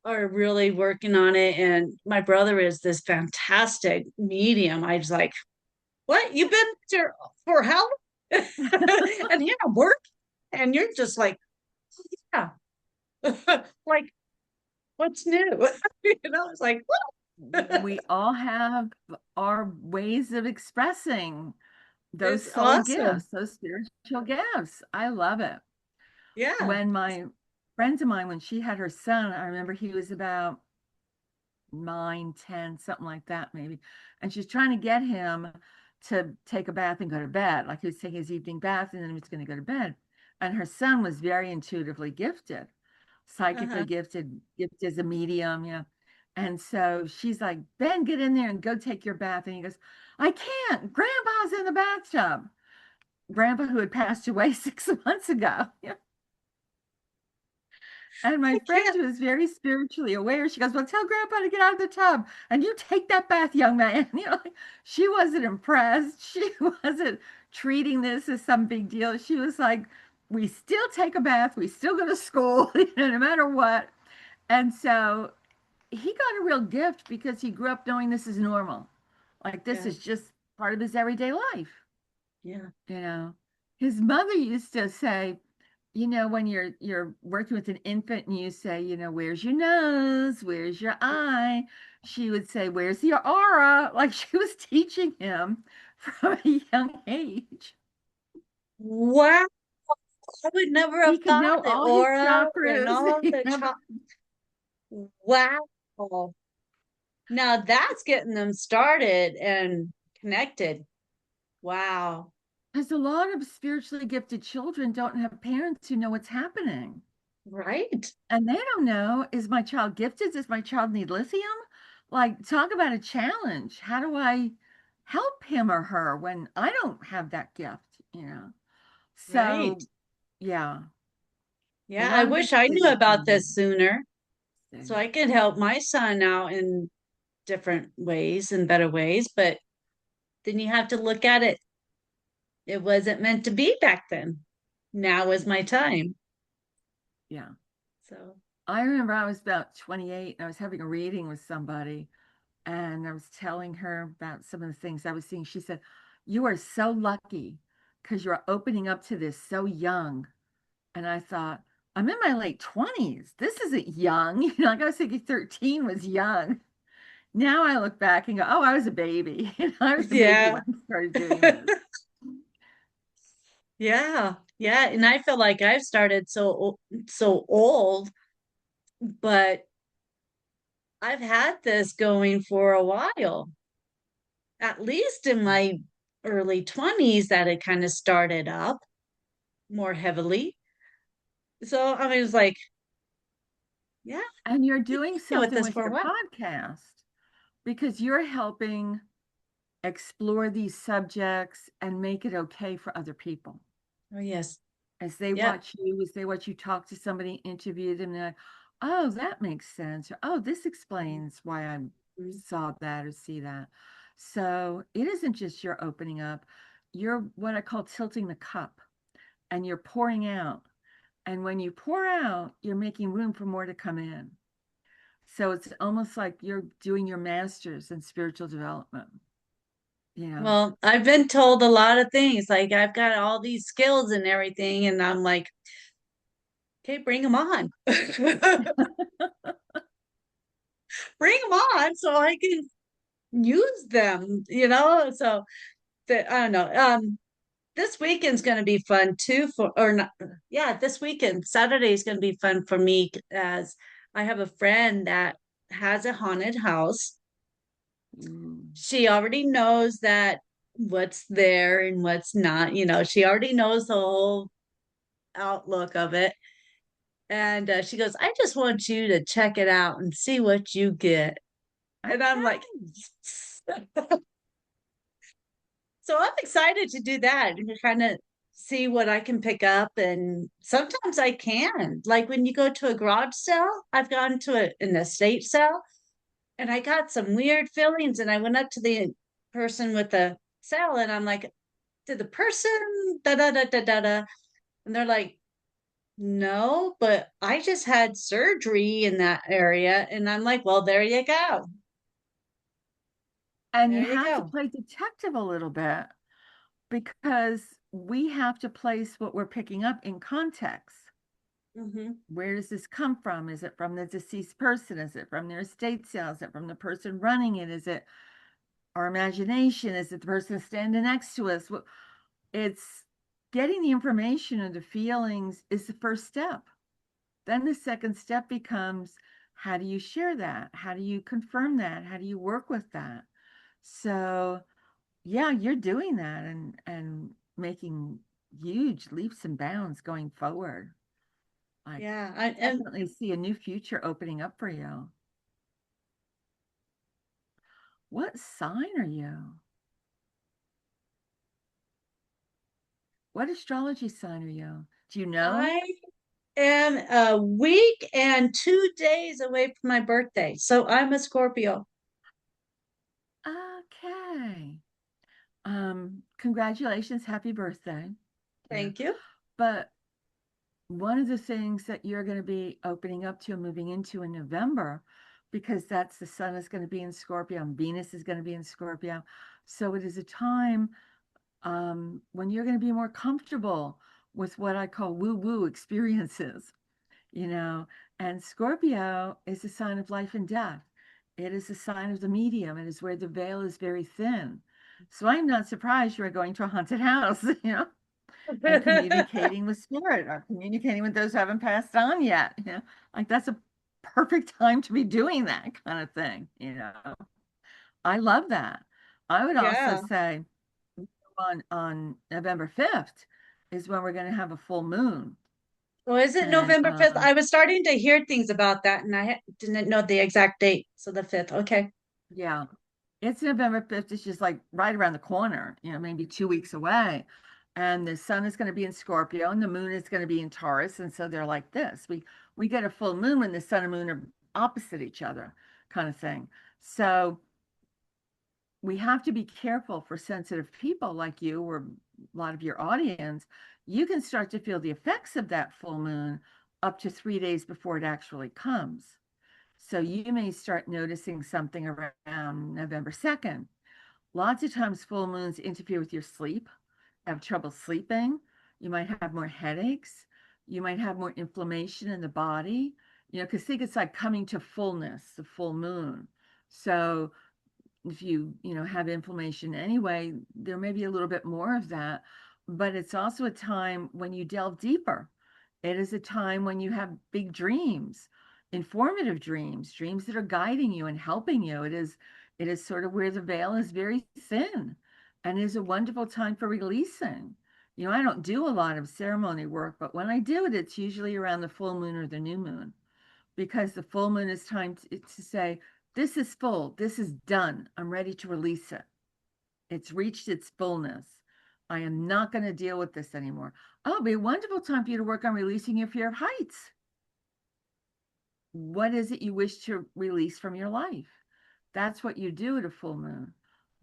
are really working on it. And my brother is this fantastic medium. I was like, what? You've been there for how long? And here I work, and you're just like, yeah, like what's new? It's like, what? We all have our ways of expressing those It's soul awesome. gifts, those spiritual gifts. I love it. Yeah. When my friends of mine, when she had her son, I remember he was about 9, 10, something like that, maybe. And she's trying to get him to take a bath and go to bed. Like he was taking his evening bath and then he was going to go to bed. And her son was very intuitively gifted, psychically Uh-huh. gifted, gifted as a medium, And so she's like, Ben, get in there and go take your bath. And he goes, I can't. Grandpa's in the bathtub. Grandpa, who had passed away 6 months ago. And my I friend, can't. who is very spiritually aware, she goes, well, tell Grandpa to get out of the tub and you take that bath, young man. She wasn't impressed. She wasn't treating this as some big deal. She was like, we still take a bath. We still go to school, no matter what. And so he got a real gift because he grew up knowing this is normal. Like this Yeah. is just part of his everyday life. Yeah. You know, his mother used to say, when you're working with an infant and you say, where's your nose? Where's your eye? She would say, where's your aura? Like she was teaching him from a young age. Wow. I would never have He could thought know the all his aura and chakras. all the wow. Now that's getting them started and connected. Wow. Because a lot of spiritually gifted children don't have parents who know what's happening. Right. And they don't know, is my child gifted? Does my child need lithium? Like, talk about a challenge. How do I help him or her when I don't have that gift? Right. So, yeah, a Yeah. I lot of wish it's I knew about physical. this sooner so I could help my son out in different ways and better ways. But then you have to look at it. It wasn't meant to be back then. Now is my time. Yeah. So, I remember I was about 28 and I was having a reading with somebody and I was telling her about some of the things I was seeing. She said, you are so lucky because you're opening up to this so young. And I thought, I'm in my late 20s. This isn't young. Like I was thinking 13 was young. Now I look back and go, oh, I was a baby. I was a baby yeah. when I started doing this. Yeah. Yeah. And I feel like I've started so old, but I've had this going for a while, at least in my early 20s, that it kind of started up more heavily. So I mean, it was like, yeah, And you're been doing dealing with something this with for a your while. podcast because you're helping explore these subjects and make it okay for other people. Oh, yes. As they Yeah. watch you, as they watch you talk to somebody, interview them, they're like, oh, that makes sense. Or, oh, this explains why I Mhm. saw that or see that. So it isn't just you're opening up, you're what I call tilting the cup and you're pouring out. And when you pour out, you're making room for more to come in. So it's almost like you're doing your master's in spiritual development, you know. Well, I've been told a lot of things. Like I've got all these skills and everything, and I'm like, okay, bring them on. Bring them on so I can use them. So I don't know. This weekend's going to be fun too or not. Yeah, this weekend, Saturday is going to be fun for me as I have a friend that has a haunted house. Mm. She already knows that what's there and what's not. She already knows the whole outlook of it. And she goes, I just want you to check it out and see what you get. And I'm like, Okay. so I'm excited to do that and kind of see what I can pick up. And sometimes I can. Like when you go to a garage sale, I've gone to an estate sale and I got some weird feelings. And I went up to the person with the sale and I'm like, did the person da da da da da da? And they're like, no, but I just had surgery in that area. And I'm like, well, there you go. And you There you have to go. play detective a little bit because we have to place what we're picking up in context. Hmm. Where does this come from? Is it from the deceased person? Is it from their estate sale? Is it from the person running it? Is it our imagination? Is it the person standing next to us? It's getting the information and the feelings is the first step. Then the second step becomes How do you share that? How do you confirm that? How do you work with that? So yeah, you're doing that and making huge leaps and bounds going forward. I Yeah, and definitely see a new future opening up for you. What sign are you? What astrology sign are you? Do you know? I am a week and 2 days away from my birthday. So I'm a Scorpio. Okay. Congratulations, happy birthday. Yeah. Thank you. But one of the things that you're going to be opening up to and moving into in November, because that's the sun is going to be in Scorpio and Venus is going to be in Scorpio. So it is a time when you're going to be more comfortable with what I call woo-woo experiences, you know, and Scorpio is a sign of life and death. It is a sign of the medium. It is where the veil is very thin. So I'm not surprised you're going to a haunted house, you know, and communicating with spirit or communicating with those who haven't passed on yet. You know, like that's a perfect time to be doing that kind of thing, you know. I love that. I would also Yeah. say on November 5th is when we're going to have a full moon. Well, is it And November 5th? I was starting to hear things about that and didn't know the exact date. So the 5th. Okay. yeah, it's November 5th. It's just like right around the corner, you know, maybe 2 weeks away. And the sun is going to be in Scorpio and the moon is going to be in Taurus. And so they're like this. We get a full moon when the sun and moon are opposite each other, kind of thing. So we have to be careful for sensitive people like you or a lot of your audience. You can start to feel the effects of that full moon up to 3 days before it actually comes. So you may start noticing something around November 2nd. Lots of times full moons interfere with your sleep, have trouble sleeping. You might have more headaches. You might have more inflammation in the body, you know, because think it's like coming to fullness, the full moon. So if you know, have inflammation anyway, there may be a little bit more of that, but it's also a time when you delve deeper. It is a time when you have big dreams, informative dreams, dreams that are guiding you and helping you. It is sort of where the veil is very thin and is a wonderful time for releasing. You know, I don't do a lot of ceremony work, but when I do it, it's usually around the full moon or the new moon, because the full moon is time to say, this is full, this is done, I'm ready to release it. It's reached its fullness. I am not going to deal with this anymore. Oh, it'll be a wonderful time for you to work on releasing your fear of heights. What is it you wish to release from your life? That's what you do at a full moon.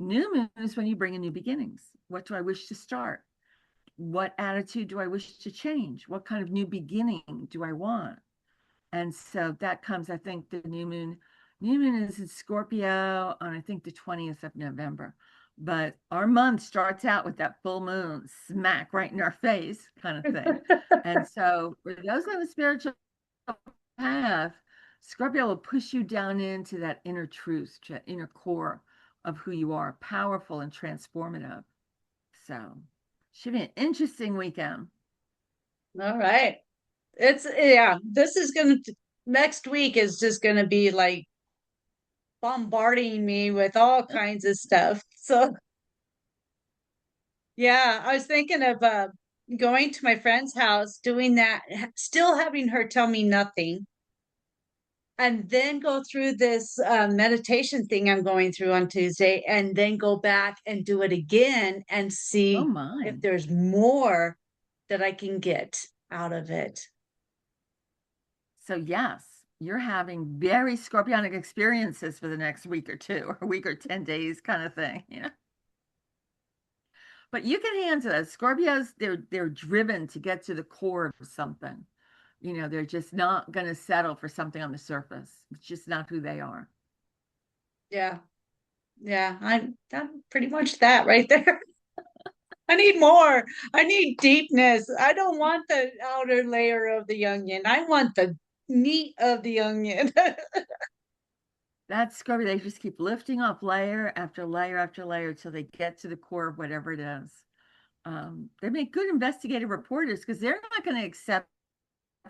New moon is when you bring in new beginnings. What do I wish to start? What attitude do I wish to change? What kind of new beginning do I want? And so that comes, I think, the new moon is in Scorpio on, I think, the 20th of November. But our month starts out with that full moon smack right in our face kind of thing. And so for those on the spiritual path, Scorpio will push you down into that inner truth, inner core of who you are, powerful and transformative. So should be an interesting weekend. All right. Yeah, this is going to, next week is just going to be like bombarding me with all kinds of stuff. So, yeah, I was thinking of going to my friend's house, doing that, still having her tell me nothing, and then go through this meditation thing I'm going through on Tuesday, and then go back and do it again and Oh see if my. there's more that I can get out of it. So yes, you're having very scorpionic experiences for the next week or two, or a week or 10 days kind of thing, you know. But you can handle that. Scorpios, they're driven to get to the core of something. You know, they're just not going to settle for something on the surface. It's just not who they are. Yeah, yeah, I'm pretty much that right there. I need more. I need deepness. I don't want the outer layer of the onion. I want the meat of the onion. That's Scorpio. They just keep lifting off layer after layer after layer until they get to the core of whatever it is. They make good investigative reporters because they're not going to accept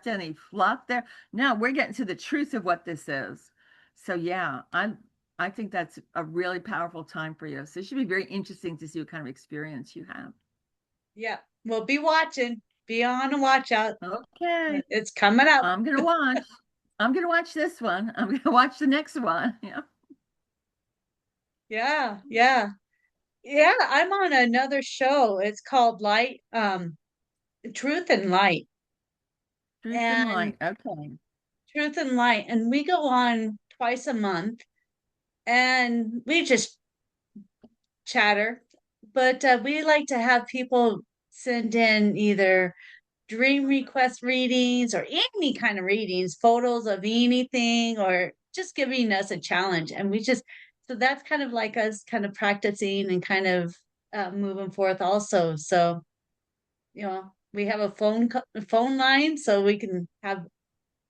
any fluff there. No, we're getting to the truth of what this is. So yeah, I think that's a really powerful time for you. So it should be very interesting to see what kind of experience you have. Yeah. Well, be watching. Be on a watch out. Okay. It's coming up. I'm gonna watch. I'm gonna watch this one. I'm gonna watch the next one. Yeah. Yeah. Yeah. Yeah. I'm on another show. It's called Truth and Light. Truth and And light. Okay. Truth and Light. And we go on twice a month and we just chatter. But we like to have people send in either dream request readings or any kind of readings, photos of anything, or just giving us a challenge. And so that's kind of like us kind of practicing and kind of moving forth also. So, we have a phone line so we can have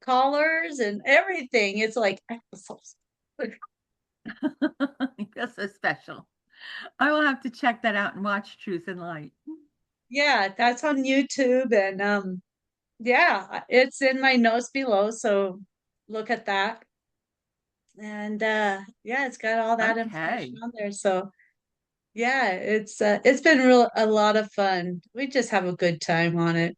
callers and everything. It's like, That's so special. I will have to check that out and watch Truth and Light. yeah, that's on YouTube. And yeah, it's in my notes below. So look at that. And yeah, it's got all that information Okay. on there. So yeah, it's been a lot of fun. We just have a good time on it.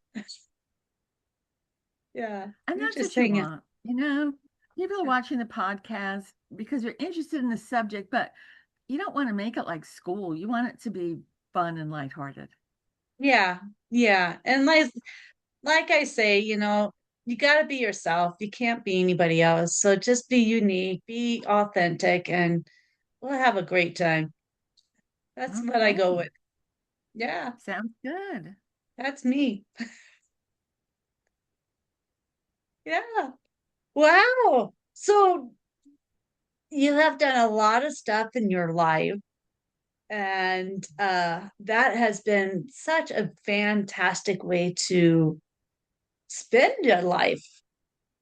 Yeah, And we that's just what you hang it. want. People are watching the podcast because you're interested in the subject, but you don't want to make it like school. You want it to be fun and lighthearted. Yeah, yeah. And like I say, you got to be yourself. You can't be anybody else. So just be unique, be authentic, and we'll have a great time. That's what I go Okay. with. Yeah, Sounds good. that's me. Yeah. Wow. So you have done a lot of stuff in your life, and that has been such a fantastic way to spend your life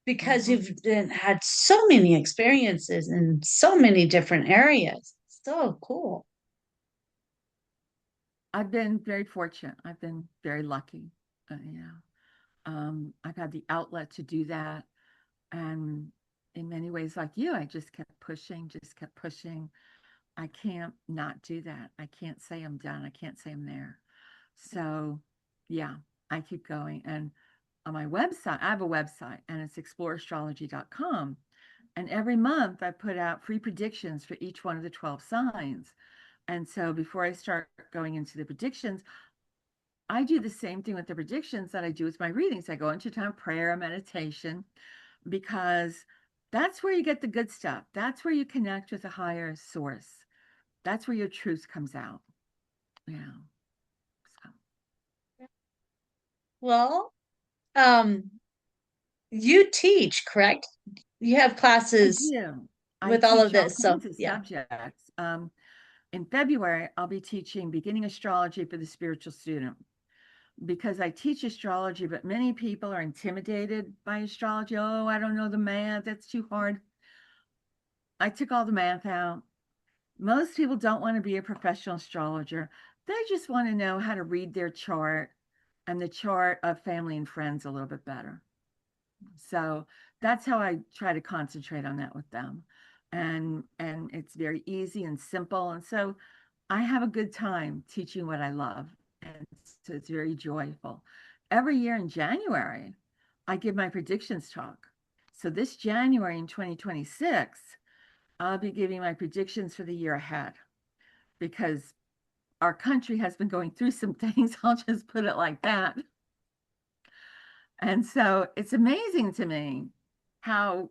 because Hmm. had so many experiences in so many different areas. So cool. I've been very fortunate. I've been very lucky. Yeah. I've had the outlet to do that. And in many ways, like you, I just kept pushing, just kept pushing. I can't not do that. I can't say I'm done. I can't say I'm there. So, yeah, I keep going. And on my website, I have a website and it's exploreastrology.com. And every month I put out free predictions for each one of the 12 signs. And so before I start going into the predictions, I do the same thing with the predictions that I do with my readings. I go into time prayer, meditation, because that's where you get the good stuff. That's where you connect with a higher source. That's where your truth comes out. Yeah. So Well, um, you teach, correct? You have I classes do. I with all of teach all this. So kinds of yeah. subjects. In February, I'll be teaching beginning astrology for the spiritual student because I teach astrology, but many people are intimidated by astrology. Oh, I don't know the math. That's too hard. I took all the math out. Most people don't want to be a professional astrologer. They just want to know how to read their chart and the chart of family and friends a little bit better. So that's how I try to concentrate on that with them. And it's very easy and simple. And so I have a good time teaching what I love. And so it's very joyful. Every year in January, I give my predictions talk. So this January in 2026, I'll be giving my predictions for the year ahead because our country has been going through some things. I'll just put it like that. And so it's amazing to me how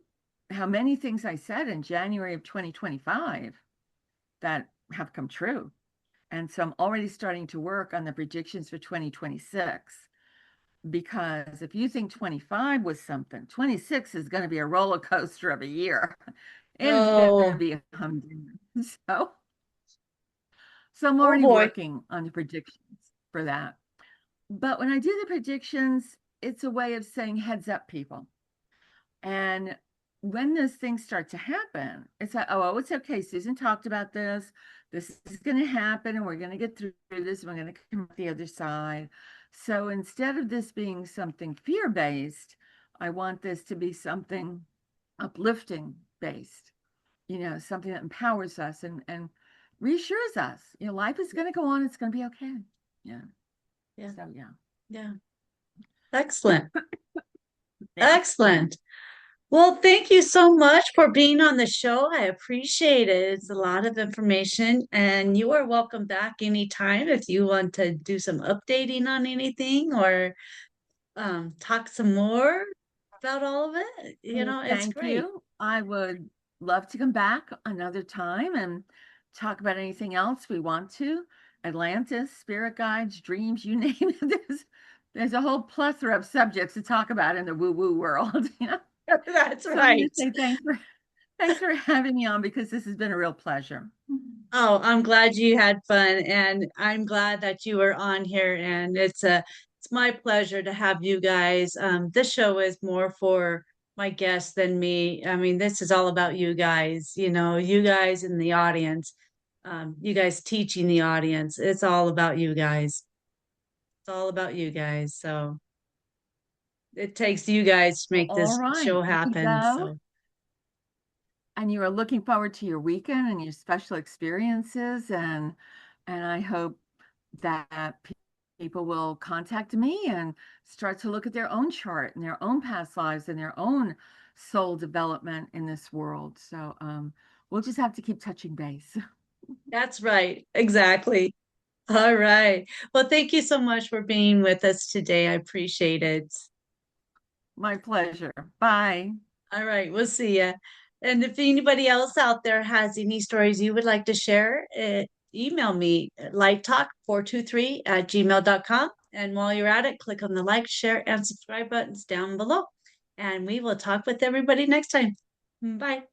how many things I said in January of 2025 that have come true. And so I'm already starting to work on the predictions for 2026 because if you think 25 was something, 26 is going to be a roller coaster of a year. It is going to Oh, be a humdinger. So so I'm oh already boy. working on the predictions for that. But when I do the predictions, it's a way of saying heads up, people. And when those things start to happen, it's like, oh, it's okay. Susan talked about this. This is going to happen, and we're going to get through this. And we're going to come out the other side. So instead of this being something fear based, I want this to be something uplifting based, something that empowers us and reassures us, life is going to go on. It's going to be okay. Yeah. Yeah. So, yeah. Yeah. Excellent. Yeah. Excellent. Well, thank you so much for being on the show. I appreciate it. It's a lot of information, and you are welcome back anytime if you want to do some updating on anything or talk some more about all of it. Well, It's thank great. you. I would love to come back another time and talk about anything else we want to. Atlantis, spirit guides, dreams, you name it. There's a whole plethora of subjects to talk about in the woo-woo world. That's So I'm going right. to say thanks for having me on, because this has been a real pleasure. Oh, I'm glad you had fun, and I'm glad that you were on here. And it's my pleasure to have you guys. This show is more for my guests than me. I mean, this is all about you guys. You guys in the audience, you guys teaching the audience. It's all about you guys. It's all about you guys. So it takes you guys to Well, make all this right, show you happen. go. So And you are looking forward to your weekend and your special experiences, and I hope that people will contact me and start to look at their own chart and their own past lives and their own soul development in this world. So we'll just have to keep touching base. that's right. Exactly. All right. Well, thank you so much for being with us today. I appreciate it. My pleasure. Bye. All right. We'll see you. And if anybody else out there has any stories you would like to share, email me at lighttalk423@gmail.com. And while you're at it, click on the like, share, and subscribe buttons down below. And we will talk with everybody next time. Bye.